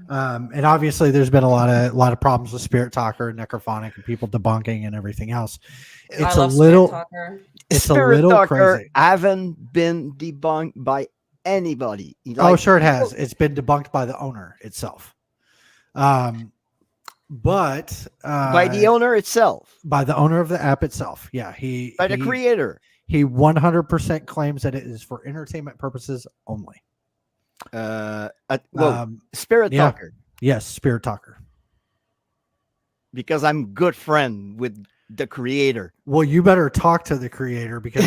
And obviously there's been a lot of problems with Spirit Talker and Necrophonic and people debunking and everything else. It's a little crazy. I haven't been debunked by anybody. Oh, sure it has. It's been debunked by the owner itself. But by the owner itself, by the owner of the app itself. Yeah. The creator. He 100% claims that it is for entertainment purposes only. Spirit Talker. Yes, Spirit Talker. Because I'm good friend with the creator. Well, you better talk to the creator because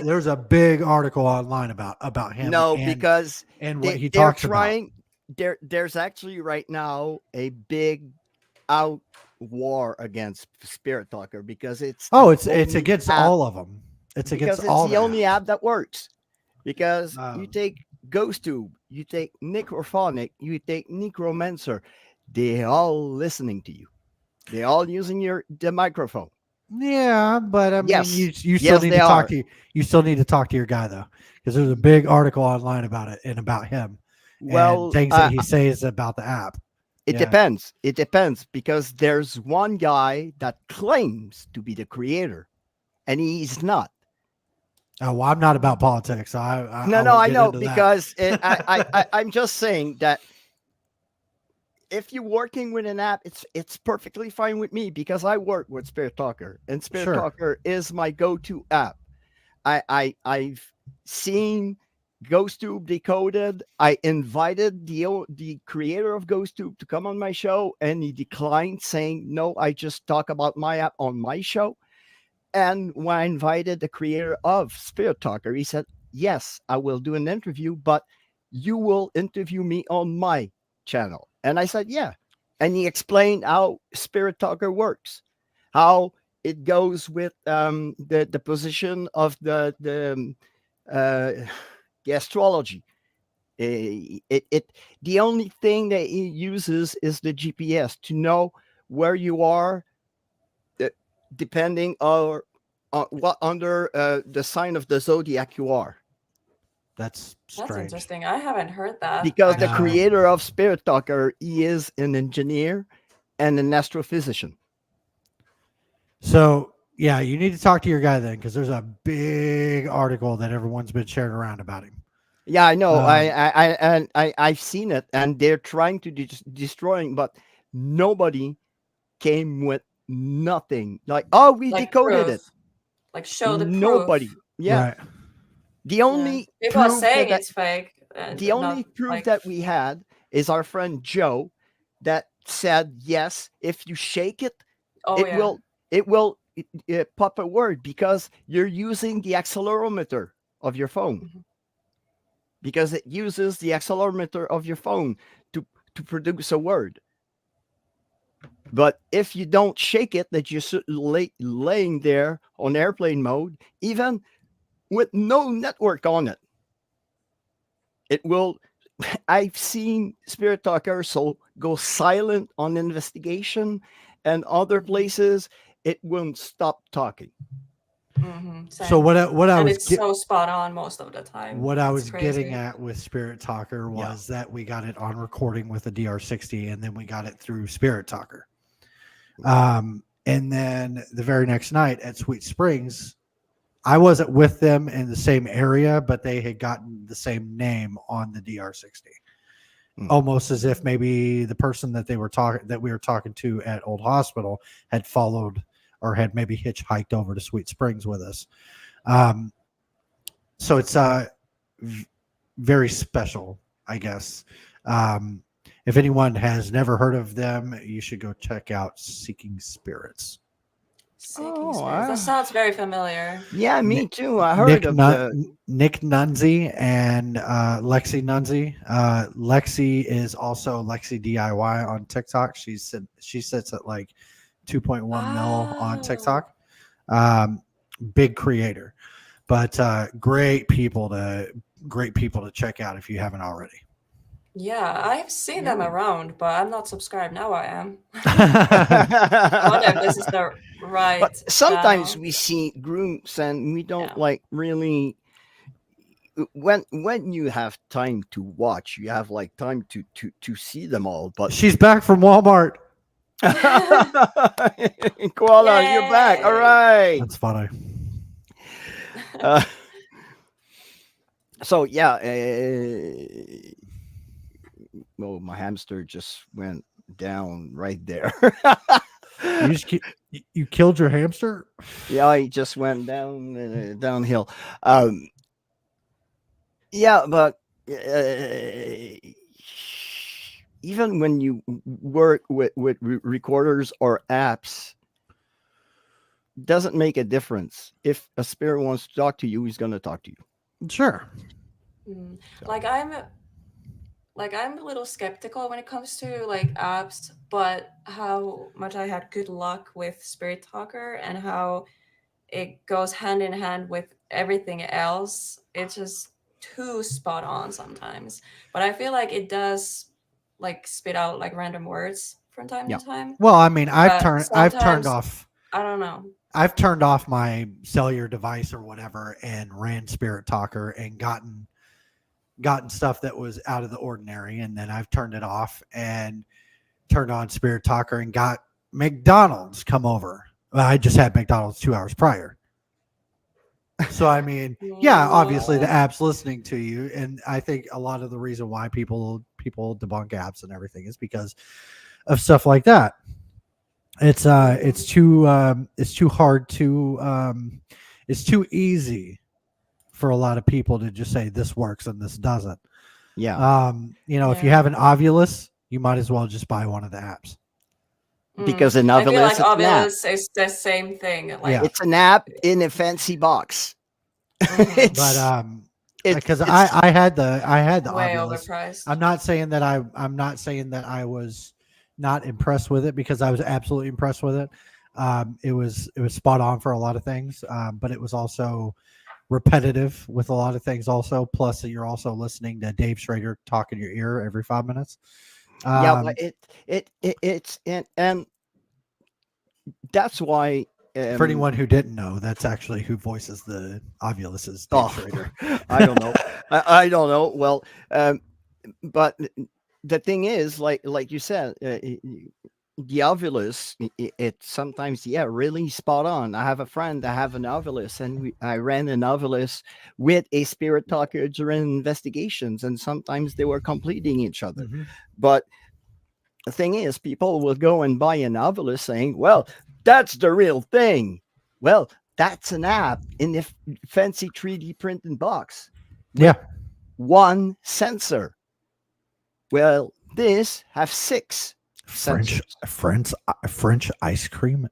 there's a big article online about him. No, because what he talks about. There's actually right now a big out war against Spirit Talker because it's against all of them. It's against all. It's the only app that works. Because you take GhostTube, you take Necrophonic, you take Necromancer, they're all listening to you. They're all using the microphone. Yeah, but I mean, yes. you still need to talk to you still need to talk to your guy though, because there's a big article online about it and about him. Well, and things that he says about the app. It depends. It depends because there's one guy that claims to be the creator, and he's not. Oh, well, I'm not about politics. So I know because I'm just saying that if you're working with an app, it's perfectly fine with me because I work with Spirit Talker, and Spirit Talker is my go-to app. I've seen GhostTube Decoded. I invited the creator of GhostTube to come on my show, and he declined, saying, "No, I just talk about my app on my show." And when I invited the creator of Spirit Talker, he said, "Yes, I will do an interview, but you will interview me on my channel." And I said, "Yeah." And he explained how Spirit Talker works, how it goes with the position of the astrology. The only thing that he uses is the GPS to know where you are, depending on what under the sign of the zodiac you are. That's strange. That's interesting. I haven't heard that. Because the creator of Spirit Talker, he is an engineer and an astrophysician. So yeah, you need to talk to your guy then, because there's a big article that everyone's been sharing around about him. Yeah, I know. I've seen it, and they're trying to destroy him, but nobody came with nothing. Like, oh, we decoded proof. it. Like, show the proof. Nobody. Yeah. Right. The only people are saying it's fake. The only proof that we had is our friend Joe that said, yes, if you shake it, it will pop a word because you're using the accelerometer of your phone. Mm-hmm. Because it uses the accelerometer of your phone to produce a word. But if you don't shake it, that you're laying there on airplane mode, even with no network on it, it will. I've seen Spirit Talker go silent on investigation and other places. It won't stop talking. So what I and was it's so spot on most of the time. what I It's was crazy. getting at with Spirit Talker was that we got it on recording with a DR60, and then we got it through Spirit Talker. And then the very next night at Sweet Springs, I wasn't with them in the same area, but they had gotten the same name on the DR60. Almost as if maybe the person that we were talking to at Old Hospital had followed or had maybe hitchhiked over to Sweet Springs with us. So it's very special, I guess. If anyone has never heard of them, you should go check out Seeking Spirits. Seeking Spirits. That sounds very familiar. Yeah, me too. I heard of Nick Nunzi and Lexi Nunzi. Lexi is also Lexi DIY on TikTok. She sits at like 2.1 mil on TikTok. Big creator, but great people to check out if you haven't already. Yeah, I've seen them around, but I'm not subscribed. Now I am. I wonder if this is the right. But sometimes channel. we see groups and we don't like really. When you have time to watch, you have like time to see them all. But she's back from Walmart. Koala, you're back. All right. That's funny. So yeah. Well, my hamster just went down right there. You killed your hamster? Yeah, he just went downhill. Yeah, but even when you work with recorders or apps, doesn't make a difference. If a spirit wants to talk to you, he's going to talk to you. Sure. Like I'm a little skeptical when it comes to like apps, but how much I had good luck with Spirit Talker and how it goes hand in hand with everything else. It's just too spot on sometimes. But I feel like it does like spit out like random words from time to time. Well, I mean, I've turned off. I don't know. I've turned off my cellular device or whatever and ran Spirit Talker and gotten stuff that was out of the ordinary, and then I've turned it off and turned on Spirit Talker and got McDonald's come over. Well, I just had McDonald's 2 hours prior. So I mean, yeah, obviously the app's listening to you, and I think a lot of the reason why people debunk apps and everything is because of stuff like that. It's too hard to it's too easy for a lot of people to just say this works and this doesn't. Yeah. If you have an Ovilus, you might as well just buy one of the apps. Because an Ovilus, I feel like Ovilus is the same thing. Like, it's an app in a fancy box. Because I had the way Ovilus. overpriced. I'm not saying that I was not impressed with it, because I was absolutely impressed with it. It was spot on for a lot of things, but it was also repetitive with a lot of things also, plus that you're also listening to Dave Schrader talk in your ear every 5 minutes. But it's and that's why for anyone who didn't know, that's actually who voices the Ovilus is Dave Schrader. I don't know. I don't know. Well, but the thing is, like you said, the Ovilus, it sometimes, really spot on. I have a friend that have an Ovilus, and I ran an Ovilus with a Spirit Talker during investigations, and sometimes they were completing each other. Mm-hmm. But the thing is, people will go and buy an Ovilus saying, well, that's the real thing. Well, that's an app in a fancy 3D printing box. Yeah. One sensor. Well, this have 6. French ice cream,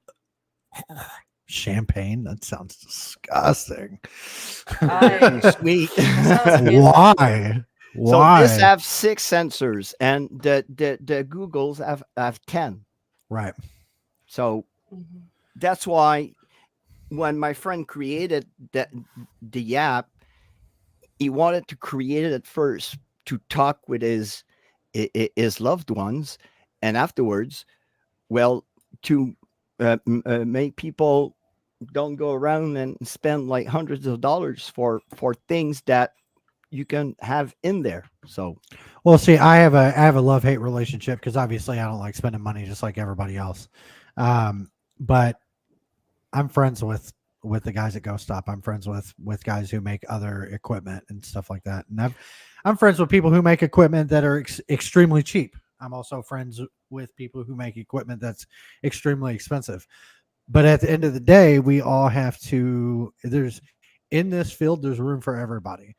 champagne. That sounds disgusting. Sweet. Why? So this have 6 sensors, and the Googles have 10. Right. So that's why when my friend created the app, he wanted to create it first to talk with his loved ones. And afterwards, well, to make people don't go around and spend like hundreds of dollars for things that you can have in there. So, well, see, I have a love-hate relationship because obviously I don't like spending money just like everybody else. But I'm friends with the guys at Ghost Stop. I'm friends with guys who make other equipment and stuff like that. And I'm friends with people who make equipment that are extremely cheap. I'm also friends with people who make equipment that's extremely expensive. But at the end of the day, we all have to, in this field, there's room for everybody.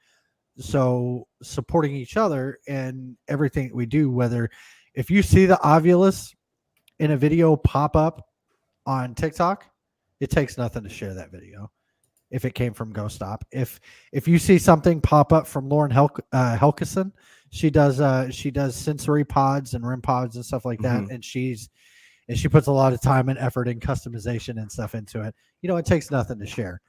So supporting each other and everything we do, whether if you see the Ovulus in a video pop up on TikTok, it takes nothing to share that video. If it came from Ghost Stop, if you see something pop up from Lauren Helgeson, she does sensory pods and REM pods and stuff like that, and she puts a lot of time and effort and customization and stuff into it. It takes nothing to share.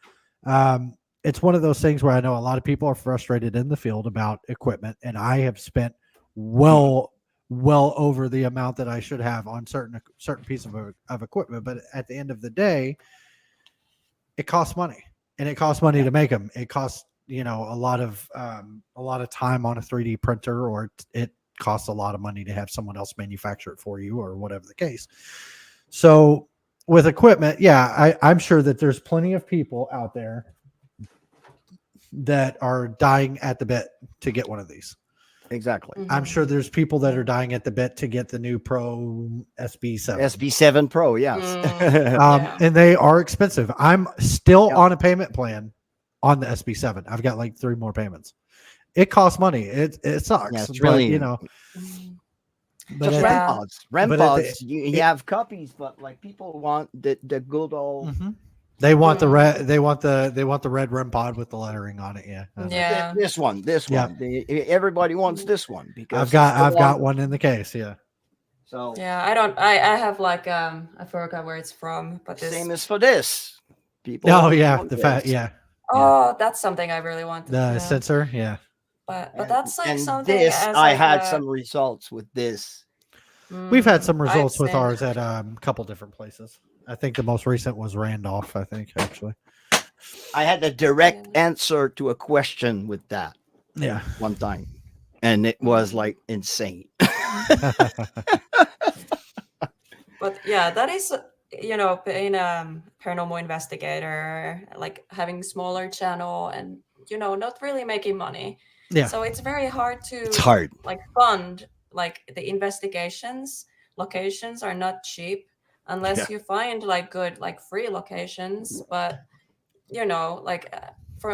It's one of those things where I know a lot of people are frustrated in the field about equipment, and I have spent well over the amount that I should have on certain piece of equipment. But at the end of the day, it costs money, and it costs money to make them. It costs, a lot of time on a 3D printer, or it costs a lot of money to have someone else manufacture it for you, or whatever the case. So with equipment, I'm sure that there's plenty of people out there that are dying at the bit to get one of these. Exactly. I'm sure there's people that are dying at the bit to get the new Pro SB7. SB7 Pro, yes. And they are expensive. I'm still on a payment plan on the SB7. I've got like 3 more payments. It costs money. It sucks. Yeah, it's really, but just REM pods. You have copies, but like people want the good old. They want the red. They want the red REM pod with the lettering on it. Yeah. This one. Everybody wants this one because I've got one in the case. Yeah. So I have like I forgot where it's from, but same as for this. People. Oh yeah, that's something I really want. The sensor. Yeah. But that's like and something. This I had some results with this. We've had some results with ours at a couple different places. I think the most recent was Randolph, I think, actually. I had a direct answer to a question with that. Yeah. One time. And it was like insane. But yeah, that is, being a paranormal investigator, like having smaller channel and, not really making money. Yeah. So it's very hard to like fund like the investigations. Locations are not cheap unless you find like good like free locations. But like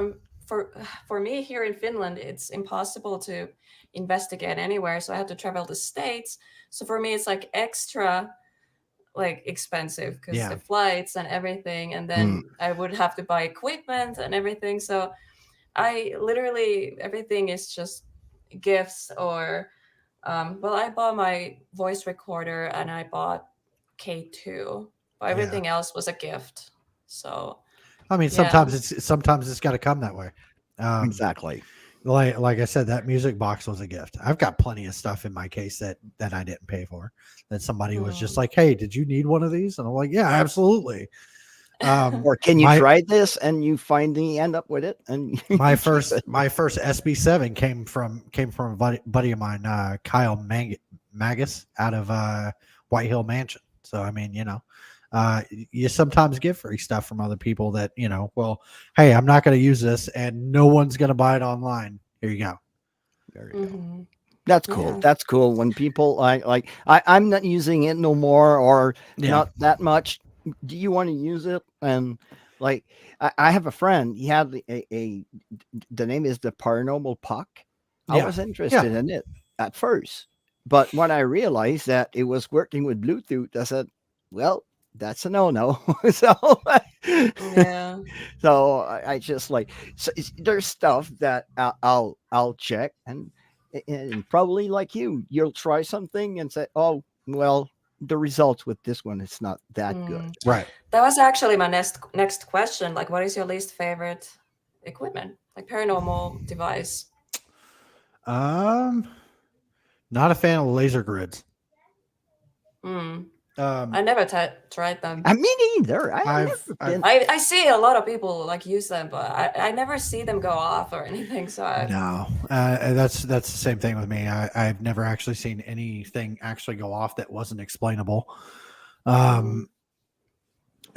for me here in Finland, it's impossible to investigate anywhere. So I have to travel to States. So for me, it's like extra like expensive because the flights and everything, and then I would have to buy equipment and everything. So I literally everything is just gifts or I bought my voice recorder and I bought K2, but everything else was a gift. So I mean, sometimes it's got to come that way. Exactly. Like I said, that music box was a gift. I've got plenty of stuff in my case that I didn't pay for. That somebody was just like, "Hey, did you need one of these?" And I'm like, "Yeah, absolutely." Or can you try this and you finally end up with it? And my first SB7 came from a buddy of mine, Kyle Magus, out of White Hill Mansion. So I mean, you sometimes get free stuff from other people that well, hey, I'm not going to use this, and no one's going to buy it online. Here you go. There you go. That's cool. Yeah. That's cool. When people I'm not using it no more, or not that much. Do you want to use it? And like, I have a friend. He had the name is the Paranormal Puck. I was interested in it at first, but when I realized that it was working with Bluetooth, I said, "Well, that's a no." So I just there's stuff that I'll check, and probably like you'll try something and say, "Oh, well, the results with this one, it's not that good." Right. That was actually my next question. Like, what is your least favorite equipment, like paranormal device? Not a fan of laser grids. I never tried them. I mean, either. I see a lot of people like use them, but I never see them go off or anything. So No, that's the same thing with me. I've never actually seen anything actually go off that wasn't explainable. I'm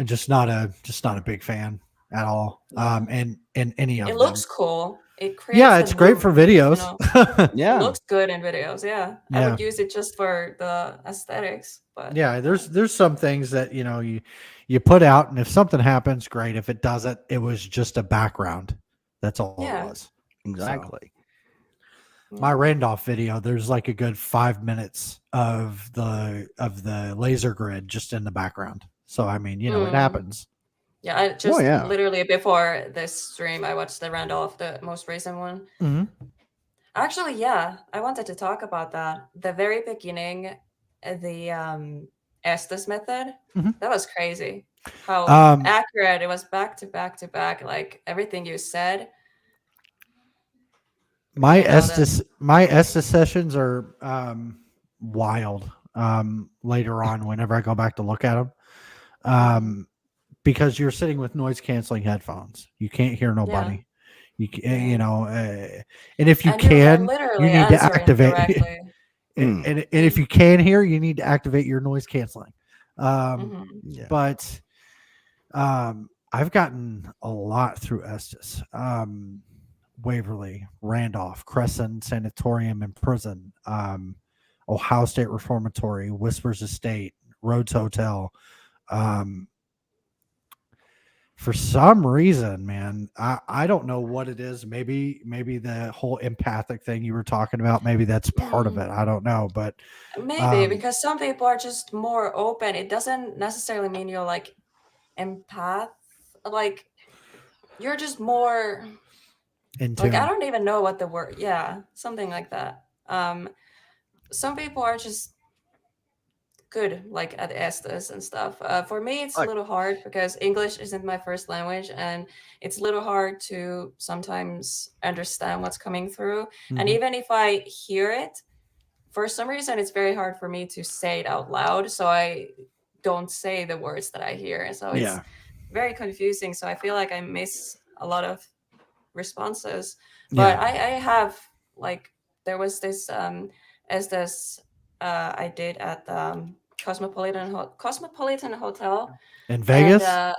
just not a big fan at all. And any of it them. looks cool. It creates it's great for videos. It looks good in videos. Yeah, I Yeah. would use it just for the aesthetics. But yeah, there's some things that you put out, and if something happens, great. If it doesn't, it was just a background. That's all it was. Exactly. So, my Randolph video, there's like a good 5 minutes of the laser grid just in the background. So I mean, it happens. Yeah, I just literally before this stream, I watched the Randolph, the most recent one. Mm-hmm. Actually, yeah, I wanted to talk about that. The very beginning, the Estes method, that was crazy. How accurate it was, back to back to back, like everything you said. My Estes sessions are wild. Later on, whenever I go back to look at them, because you're sitting with noise canceling headphones, you can't hear nobody. And if you can, you need to activate. and if you can hear, you need to activate your noise canceling. But I've gotten a lot through Estes. Waverly, Randolph, Crescent Sanatorium and Prison, Ohio State Reformatory, Whispers Estate, Rhodes Hotel. For some reason, man, I don't know what it is. Maybe the whole empathic thing you were talking about, maybe that's part of it. I don't know, but maybe because some people are just more open. It doesn't necessarily mean you're like empath. Like you're just more like, I don't even know what the word. Yeah, something like that. Some people are just good like at Estes and stuff. For me, it's a little hard because English isn't my first language, and it's a little hard to sometimes understand what's coming through. And even if I hear it, for some reason, it's very hard for me to say it out loud. So I don't say the words that I hear. So it's very confusing. So I feel like I miss a lot of responses. But I have like, there was this Estes I did at the Cosmopolitan Hotel in Vegas. And,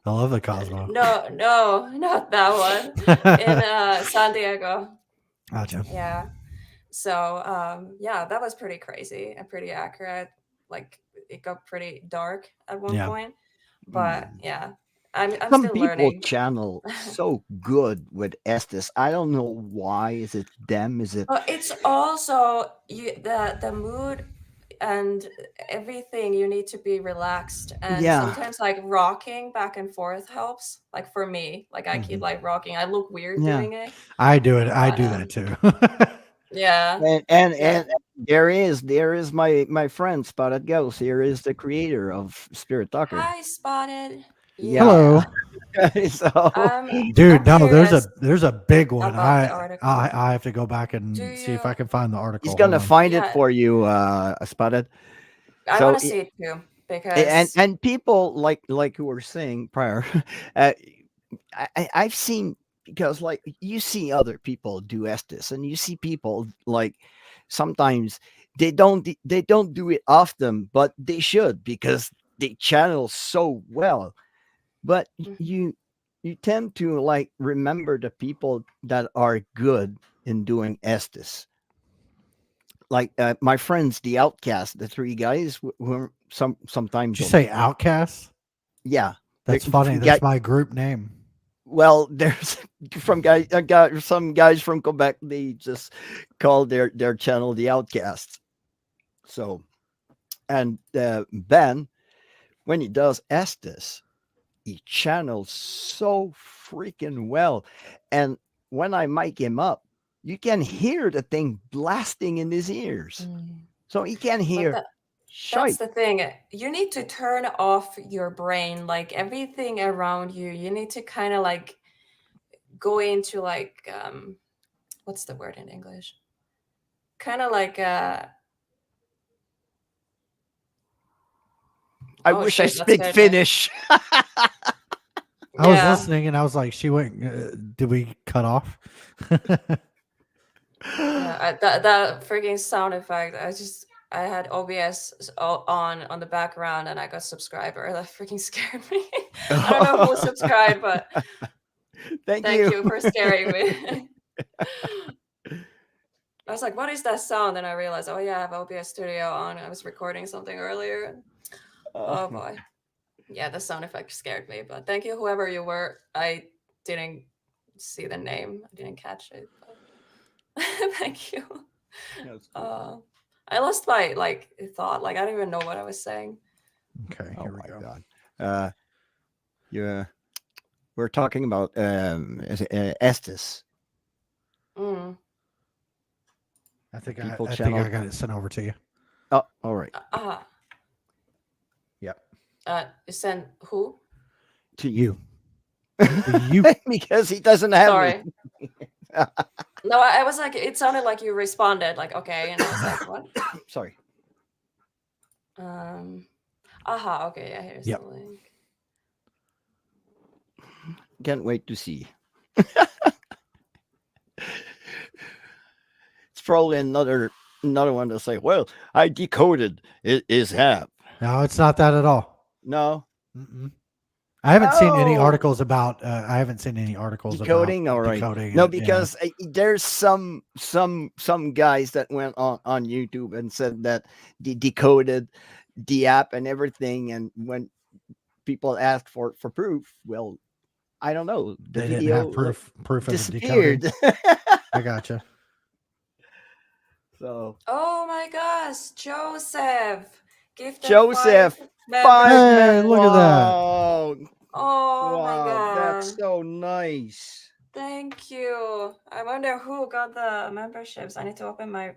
I love the Cosmo. No, not that one. In San Diego. Gotcha. Yeah. So that was pretty crazy and pretty accurate. Like it got pretty dark at one point. But I'm some still people learning. Channel so good with Estes. I don't know why. Is it them? Is it? It's also the mood and everything. You need to be relaxed, and sometimes like rocking back and forth helps. Like for me, like I keep like rocking. I look weird doing it. I do it. I do that too. And there is my friend Spotted Ghost. Here is the creator of Spirit Talker. Hi, Spotted. Hello. So, dude, no, there's a big one. I have to go back and see if I can find the article. He's gonna find it for you, Spotted. I want to see it too, because and people like who were saying prior, I've seen, because like you see other people do Estes, and you see people like sometimes they don't do it often, but they should, because they channel so well. But you tend to like remember the people that are good in doing Estes. Like my friends, the Outcast, the three guys who sometimes. Did you say Outcast? Yeah, that's funny. That's my group name. Well, there's some guys from Quebec. They just call their channel the Outcasts. So, and Ben, when he does Estes, he channels so freaking well. And when I mic him up, you can hear the thing blasting in his ears. So he can hear. That's the thing. You need to turn off your brain, like everything around you. You need to kind of like go into like, what's the word in English? Kind of like I Oh, wish I shit, that speak scared me. Finnish. I was Yeah. listening and I was like, she went, did we cut off? Yeah, that freaking sound effect. I had OBS on the background, and I got subscriber. That freaking scared me. I don't know who subscribed, but Thank thank you. you for scaring me. I was like, what is that sound? And I realized, oh yeah, I have OBS Studio on. I was recording something earlier. Oh boy. Yeah, the sound effect scared me, but thank you, whoever you were. I didn't see the name. I didn't catch it, but thank you. That's cool. I lost my thought. Like I don't even know what I was saying. Okay, Oh here we my go. God. Yeah, we're talking about Estes. Mm. I think People I channel. got it sent over to you. Oh, all right. Yep. Send who? To you. You. Because he doesn't have Sorry. me. No, I was like, it sounded like you responded, like, okay, and I was like, what? Sorry. Okay, yeah, here's the link. Can't wait to see. It's probably another one to say, well, I decoded it is hap. No, it's not that at all. No. Mm-mm. I haven't seen any Oh. articles about. I haven't seen any articles Decoding. about All right. decoding. No, and, because there's some guys that went on YouTube and said that they decoded the app and everything, and when people asked for proof, well, I don't know. The they video didn't have proof of disappeared. the decoding. I gotcha. So. Oh my gosh, Joseph! Joseph, 5 Hey, look at that. Wow. Oh my Wow, god. that's so nice. Thank you. I wonder who got the memberships. I need to open my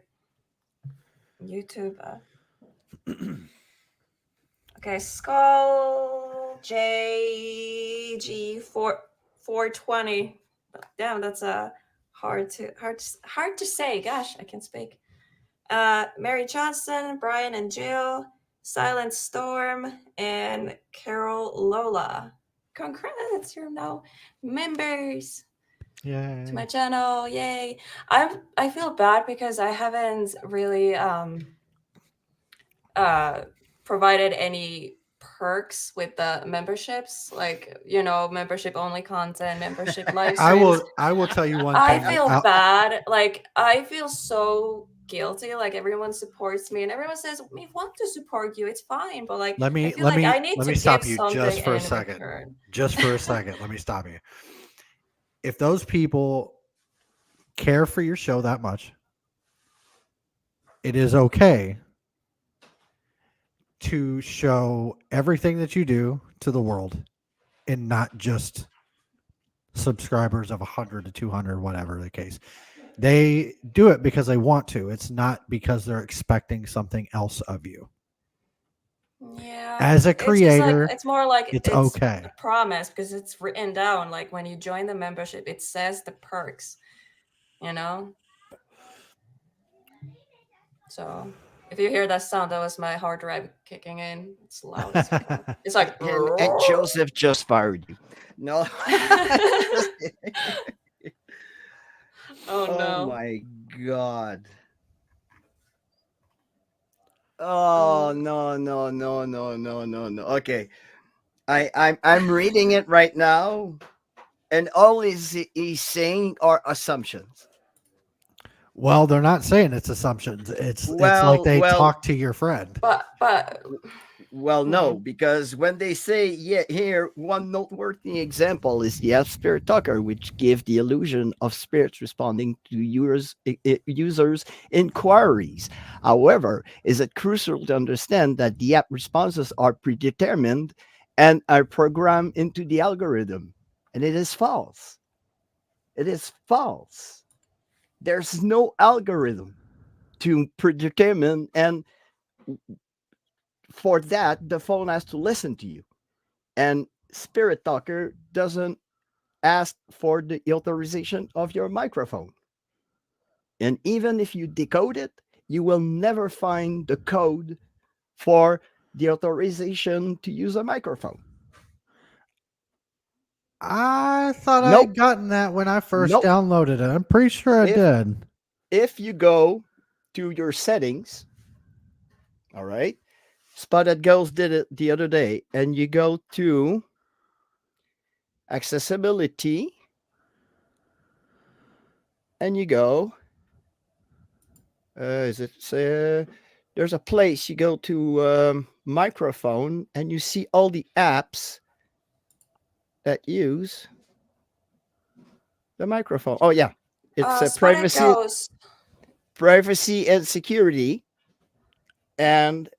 YouTube. Okay, Skull JG 420. Damn, that's hard to say. Gosh, I can't speak. Mary Johnson, Brian and Jill, Silent Storm, and Carol Lola. Congrats, you're now members. Yay. To my channel. Yay. I feel bad because I haven't really provided any perks with the memberships, like membership only content, membership live streams. I will tell you one I thing. feel bad. Like I feel so guilty. Like everyone supports me and everyone says we want to support you. It's fine, but like let me I need to stop give you something just for a in second. return. Just for a second. Let me stop you. If those people care for your show that much, it is okay to show everything that you do to the world and not just subscribers of 100 to 200, whatever the case. They do it because they want to. It's not because they're expecting something else of you. Yeah. As a creator, it's more like it's okay. A promise because it's written down. Like when you join the membership, it says the perks, So if you hear that sound, that was my hard drive kicking in. It's loud. It's like and Joseph just fired you. No. Oh no. Oh my God. Oh no. Okay. I'm reading it right now, and all he's saying are assumptions. Well, they're not saying it's assumptions. It's like they talk to your friend. But well, no, because when they say here, one noteworthy example is the Spirit Talker, which give the illusion of spirits responding to users' inquiries. However, is it crucial to understand that the app responses are predetermined and are programmed into the algorithm, and it is false. It is false. There's no algorithm to predetermine, and for that, the phone has to listen to you. And Spirit Talker doesn't ask for the authorization of your microphone. And even if you decode it, you will never find the code for the authorization to use a microphone. I thought I Nope. had gotten that when I first Nope. downloaded it. I'm pretty sure I did. If you go to your settings, all right, Spotted Girls did it the other day, and you go to accessibility, and you go, there's a place you go to microphone, and you see all the apps that use the microphone. Oh yeah, it's privacy and security. And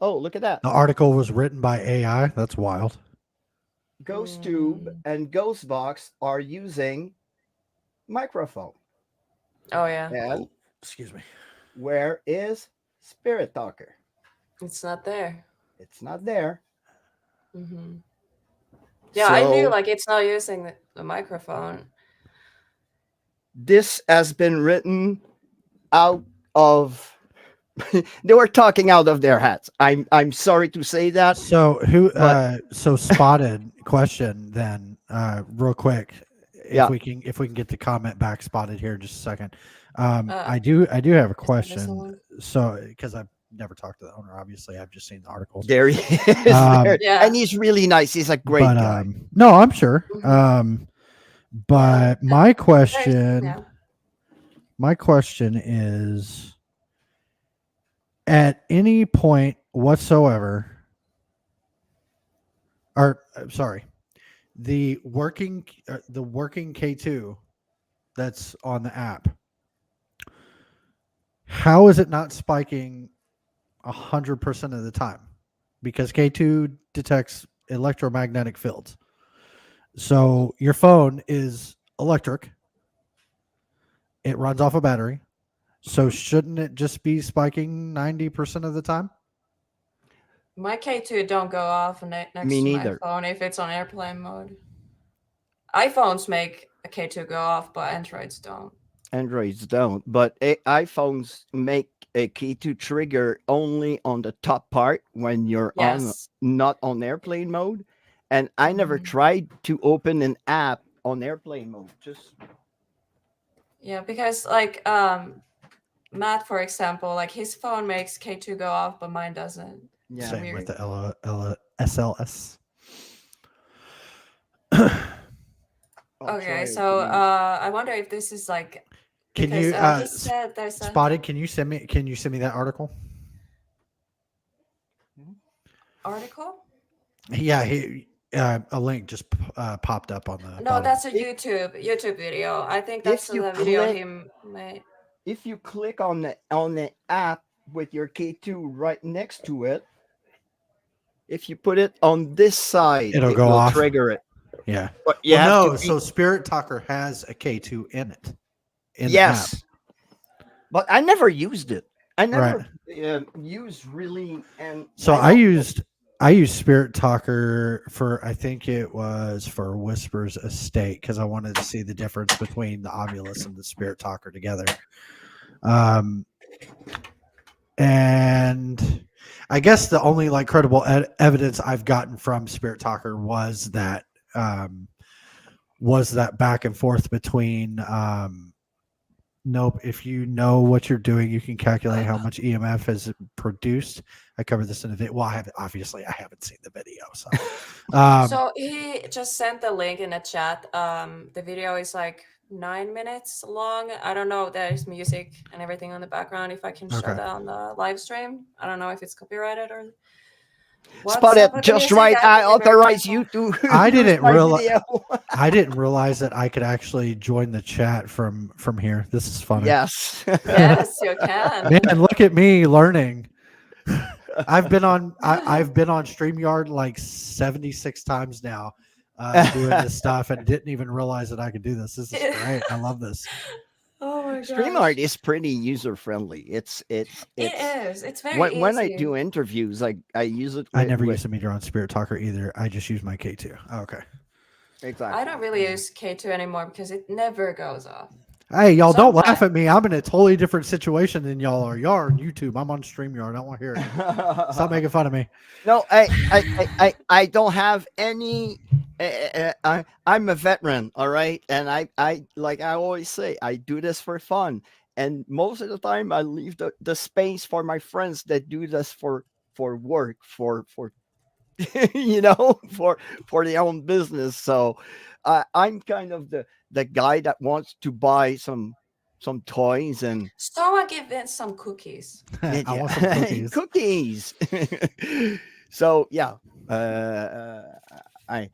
oh, look at that. The article was written by AI. That's wild. GhostTube and Ghostbox are using microphone. Oh yeah. And excuse me. where is Spirit Talker? It's not there. It's not there. Mm-hmm. Yeah, I knew like it's not using the microphone. This has been written out of they were talking out of their hats. I'm sorry to say that. So so Spotted question then, real quick. If we can get the comment back, Spotted, here in just a second. I do have a question. So because I've never talked to the owner, obviously I've just seen the articles. There he is. Yeah. And he's really nice. He's a great guy. No, I'm sure. But my question is, at any point whatsoever, or sorry, the working K2 that's on the app, how is it not spiking 100% of the time? Because K2 detects electromagnetic fields. So your phone is electric. It runs off a battery. So shouldn't it just be spiking 90% of the time? My K2 don't go off next to my phone if it's on airplane mode. iPhones make a K2 go off, but Androids don't. Androids don't, but iPhones make a K2 trigger only on the top part when you're not on airplane mode. And I never tried to open an app on airplane mode. Yeah, because like Matt, for example, like his phone makes K2 go off, but mine doesn't. Yeah, same with the SLS. Okay, so I wonder if this is like. Can you Spotted? Can you send me that article? Article? Yeah, a link just popped up on the. No, that's a YouTube video. I think that's the video he made. If you click on the app with your K2 right next to it, if you put it on this side, it will off. Trigger it. Yeah. But so Spirit Talker has a K2 in it. Yes. But I never used it. I never used really. And so I used Spirit Talker for, I think it was for Whisper's Estate, because I wanted to see the difference between the Ovilus and the Spirit Talker together. And I guess the only like credible evidence I've gotten from Spirit Talker was that back and forth between nope, if you know what you're doing, you can calculate how much EMF is produced. I covered this in a video. Well, I haven't seen the video. So so he just sent the link in the chat. The video is like 9 minutes long. I don't know. There's music and everything on the background. If I can show that on the live stream, I don't know if it's copyrighted or. Spotted just right. I authorize you to. I didn't realize that I could actually join the chat from here. This is funny. Yes. Yes, you can. Man, look at me learning. I've been on StreamYard like 76 times now, doing this stuff, and didn't even realize that I could do this. This is great. I love this. Oh my god. StreamYard is pretty user friendly. It is. It's very easy. When I do interviews, I use it. I never use a meter on Spirit Talker either. I just use my K2. Oh, okay. Exactly. I don't really use K2 anymore because it never goes off. Hey, y'all don't laugh Sometimes. at me. I'm in a totally different situation than y'all are. Y'all are on YouTube. I'm on StreamYard. I don't want to hear it. Stop making fun of me. No, I don't have any. I'm a veteran, all right, and I like I always say, I do this for fun, and most of the time I leave the space for my friends that do this for work, for for their own business. So I'm kind of the guy that wants to buy some toys and Someone give Vince some cookies. I want some cookies. cookies. So yeah, I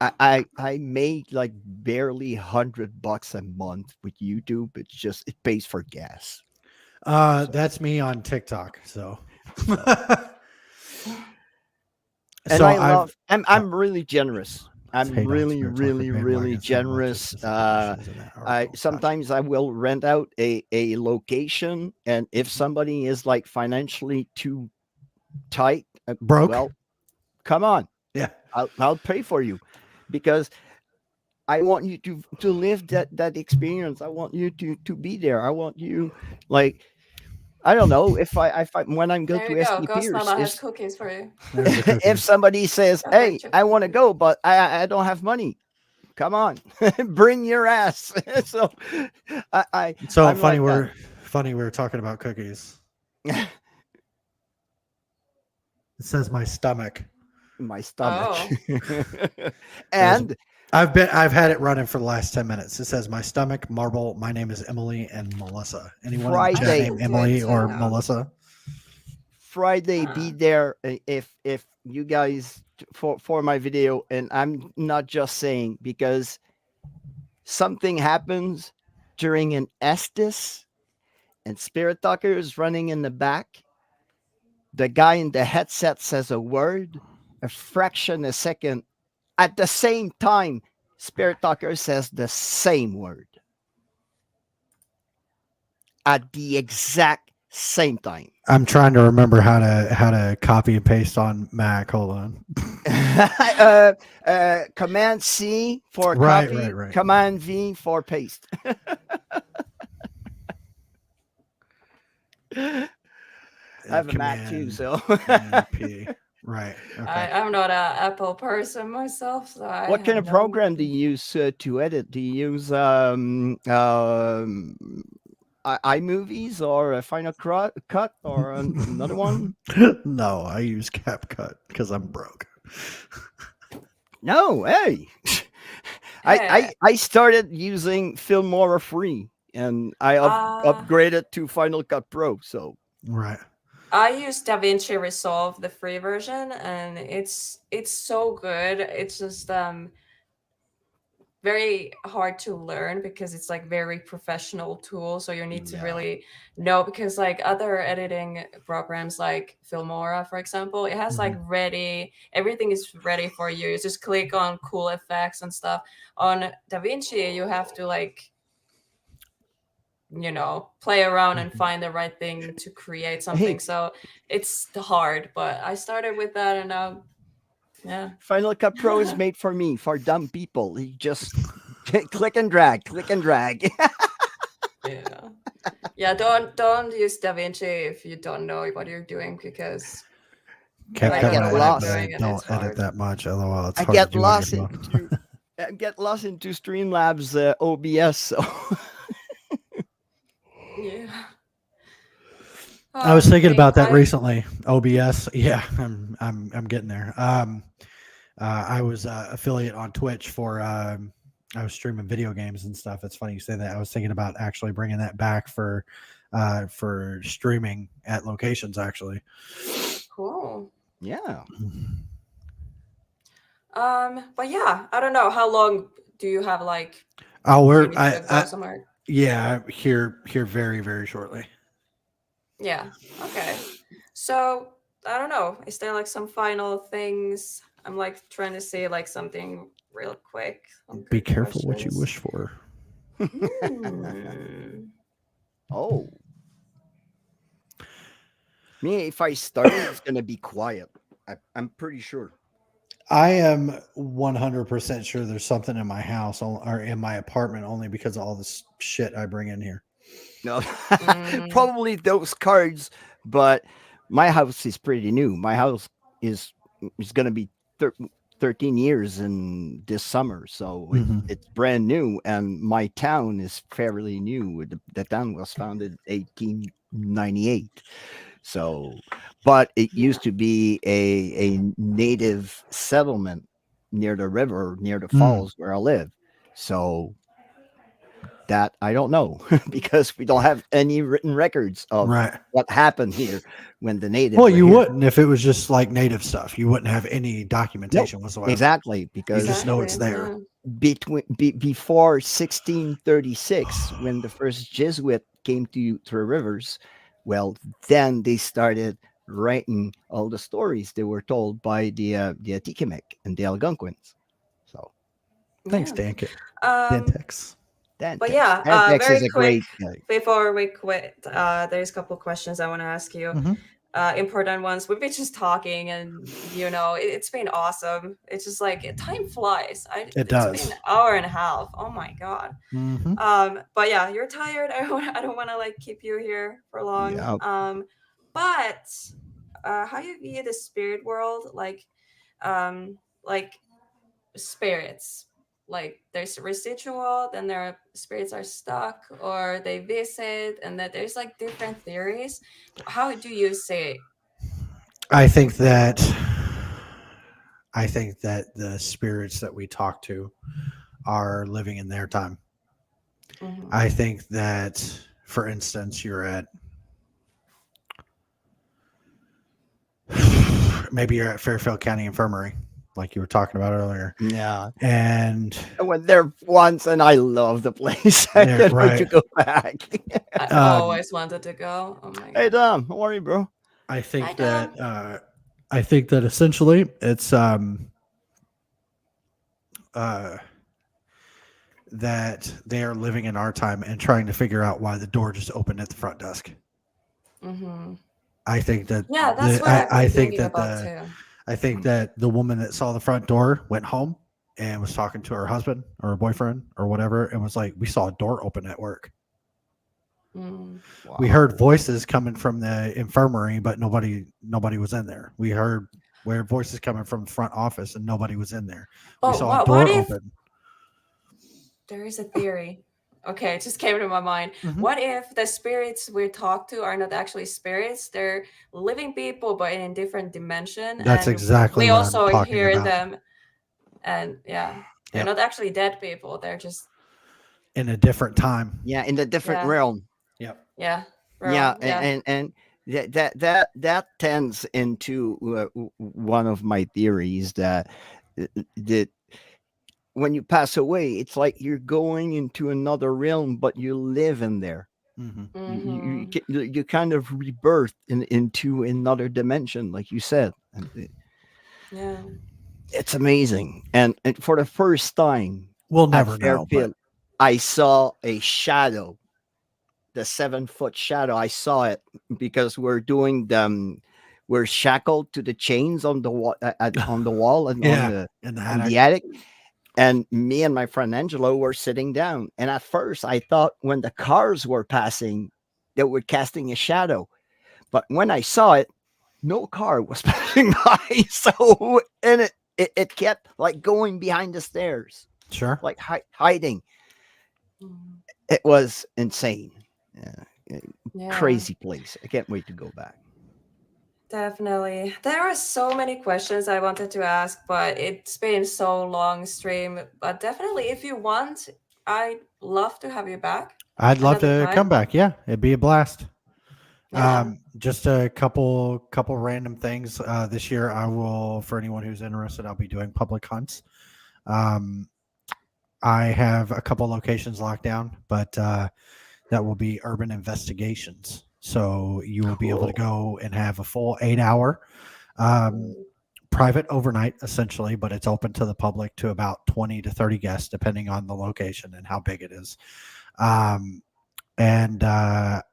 I made like barely $100 a month with YouTube. It's just it pays for gas. That's me on TikTok. So, And I love. I'm really generous. I'm Hey, really, Doctor, really, Tucker, really bandwagons, and generous. roaches, and in that I article. sometimes I will rent out a location, and if somebody is like financially too tight, Broke? well, come on, Yeah. I'll pay for you, because I want you to live that experience. I want you to be there. I want you, like, I don't know, if I when I'm go There to you go. SD Ghost Pierce, Mama has cookies for you. There's the if cookies. somebody says, Got "Hey, picture I want to cookies. go, but I don't have money," come on, bring your ass. So So I'm funny. like that. We were talking about cookies. It says my stomach. My stomach. Oh. And I've had it running for the last 10 minutes. It says my stomach, marble. My name is Emily and Melissa. Anyone in the chat Friday- named I can do it Emily too or now. Melissa? Friday, Ah. be there if you guys for my video, and I'm not just saying, because something happens during an Estes and Spirit Talker is running in the back. The guy in the headset says a word, a fraction a second. At the same time, Spirit Talker says the same word. At the exact same time. I'm trying to remember how to copy and paste on Mac. Hold on. Command C for Right, copy, right. Command V for paste. I have a Mac too, so. Command P. Right. Okay. I'm not an Apple person myself, so I What kind have of no program do you use to edit? Do you use iMovies or a Final Cut or another one? No, I use CapCut because I'm broke. No, hey. I started using Filmora free, and I upgraded to Final Cut Pro. So Right. I use DaVinci Resolve, the free version, and it's so good. It's just very hard to learn because it's like very professional tool. So you need to really know, because like other editing programs like Filmora, for example, it has like everything is ready for you. You just click on cool effects and stuff. On DaVinci, you have to like, play around and find the right thing to create something. So it's hard, but I started with that, and now, yeah. Final Cut Pro is made for me, for dumb people. You just click and drag. Yeah, don't use DaVinci if you don't know what you're doing, because CapCut I get I lost. don't edit that much. LOL. It's I hard get to do lost on your phone. into Streamlabs OBS. So yeah. I was thinking about that recently. OBS. Yeah, I'm getting there. I was affiliate on Twitch for I was streaming video games and stuff. It's funny you say that. I was thinking about actually bringing that back for streaming at locations, actually. Cool. Yeah. But yeah, I don't know. How long do you have, like, somewhere? Yeah, here very, very shortly. Yeah. Okay. So I don't know. Is there like some final things? I'm like trying to say like something real quick. Be careful what you wish for. Oh. Me, if I start, it's gonna be quiet. I'm pretty sure. I am 100% sure there's something in my house or in my apartment only because of all this shit I bring in here. No, Mm. probably those cards, but my house is pretty new. My house is going to be 13 years in this summer, so it's brand new, and my town is fairly new. The town was founded 1898. So, but it used to be a native settlement near the river, near the falls where I live. So that I don't know because we don't have any written records of Right. what happened here when the natives. Well, you were here. wouldn't if it was just like native stuff. You wouldn't have any documentation whatsoever. Exactly, because You just know it's there. Before 1636, when the first Jesuit came to the rivers, well, then they started writing all the stories they were told by the Atikamekw and the Algonquins. So thanks, Yeah. Dantex. But yeah, Dantex very is a quick great before we quit. There's a couple of questions I want to ask you. Important ones. We've been just talking, and it's been awesome. It's just like time flies. It does. It's been an hour and a half. Oh my god. But yeah, you're tired. I don't want to like keep you here for long. Yeah. But how you view the spirit world, like spirits? Like there's residual, then their spirits are stuck, or they visit, and that there's like different theories. How do you say? I think that the spirits that we talk to are living in their time. I think that, for instance, you're at Fairfield County Infirmary, like you were talking about earlier. Yeah. And I went there once and I love the place. I can't wait to go back. I always wanted to go. Oh my god. Hey Dom, how are you, bro? I think that essentially it's that they are living in our time and trying to figure out why the door just opened at the front desk. I think that that's what I think that too. I think that the woman that saw the front door went home and was talking to her husband or her boyfriend or whatever and was like, we saw a door open at work. Wow. We heard voices coming from the infirmary, but nobody was in there. We heard voices coming from the front office and nobody was in there. We saw a door open. There is a theory. Okay, it just came to my mind. What if the spirits we talk to are not actually spirits? They're living people, but in a different dimension. That's exactly we what also I'm talking hear about. them. And they're not actually dead people. They're just in a different time. Yeah, in a different realm. Yep. Yeah. And that tends into one of my theories that when you pass away, it's like you're going into another realm, but you live in there. You kind of rebirth into another dimension, like you said. Yeah, it's amazing. And for the first time, we'll never know. But I saw a shadow, the 7-foot shadow. I saw it because we're shackled to the chains on the wall and on the attic. And me and my friend Angelo were sitting down. And at first I thought when the cars were passing, they were casting a shadow. But when I saw it, no car was passing by. So, and it kept like going behind the stairs. Sure. Like hiding. It was insane. Crazy place. I can't wait to go back. Definitely. There are so many questions I wanted to ask, but it's been so long stream. But definitely, if you want, I'd love to have you back. I'd love to come back. Yeah, it'd be a blast. Yeah. Just a couple random things. This year, I will, for anyone who's interested, I'll be doing public hunts. I have a couple locations locked down, but that will be Urban Investigations. So you will be able to go and have a full 8-hour private overnight, essentially, but it's open to the public to about 20 to 30 guests, depending on the location and how big it is. And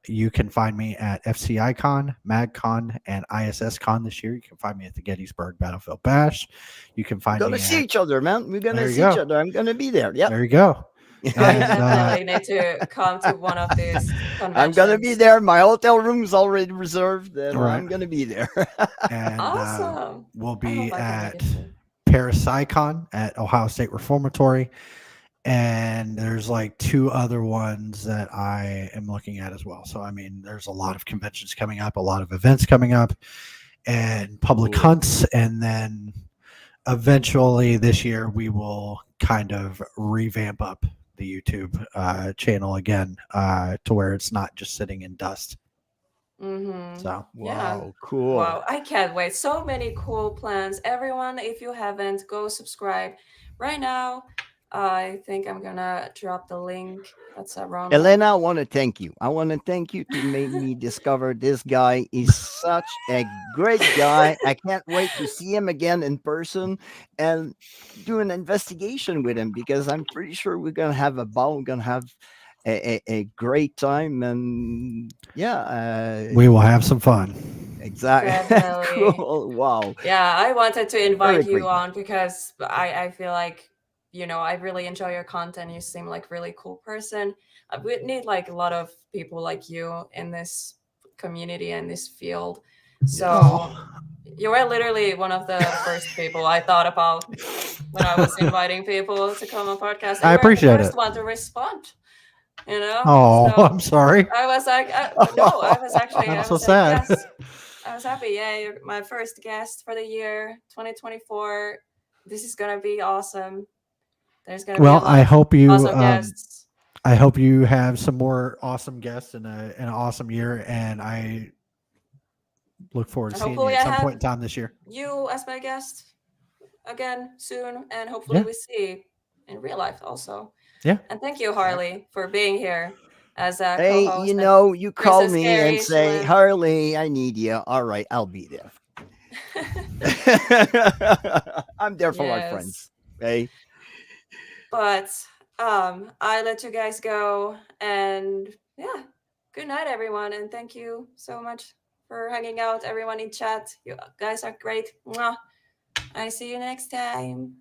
you can find me at FCICon, MagCon, and ISSCon this year. You can find me at the Gettysburg Battlefield Bash. You can find We're me gonna see each other, man. We're gonna There you see each go. other. I'm gonna be there. Yep. There you go. I And, definitely need to come to one of these conventions. I'm gonna be there. My hotel room's already reserved, and Right. I'm gonna be there. and Awesome. we'll I be hope I can at make it too. PARANORMAL at Ohio State Reformatory. And there's like 2 other ones that I am looking at as well. So, I mean, there's a lot of conventions coming up, a lot of events coming up, and public Cool. hunts. And then eventually this year, we will kind of revamp up the YouTube channel again to where it's not just sitting in dust. Mm-hmm. So, Yeah. Wow, cool. Wow, I can't wait. So many cool plans. Everyone, if you haven't, go subscribe right now. I think I'm gonna drop the link. That's a wrong one. Elena, I want to thank you. I want to thank you to make me discover this guy. He's such a great guy. I can't wait to see him again in person and do an investigation with him, because I'm pretty sure we're gonna have a ball. We're gonna have a great time, and yeah, we will have some fun. exactly. Definitely. Cool. Wow. Yeah, I wanted to invite you great. on because I feel like, I really enjoy your content. You seem like really cool person. We need like a lot of people like you in this community and this field. So you were literally one of the first people I thought about when I was inviting people to come on podcast. And I you were appreciate the first it. one to respond. Oh, So I'm sorry. I was like, no, I was actually, I'm I so was like, sad. yes. I was happy. Yeah, you're my first guest for the year 2024. This is gonna be awesome. There's gonna be a Well, lot I of hope you awesome guests. I hope you have some more awesome guests in an awesome year, and I look forward to And seeing you hopefully at I some have point in time this year. you as my guest again soon, and hopefully Yeah. we see in real life also. Yeah. And thank you, Harley, for being here as a Hey, co-host. you and know, you call Princess me and Carrie, she say, left. Harley, I need you. All right, I'll be there. I'm there for my Yes. friends. Okay. But I let you guys go, and yeah, good night, everyone, and thank you so much for hanging out, everyone in chat. You guys are great. Mwah. I see you next time.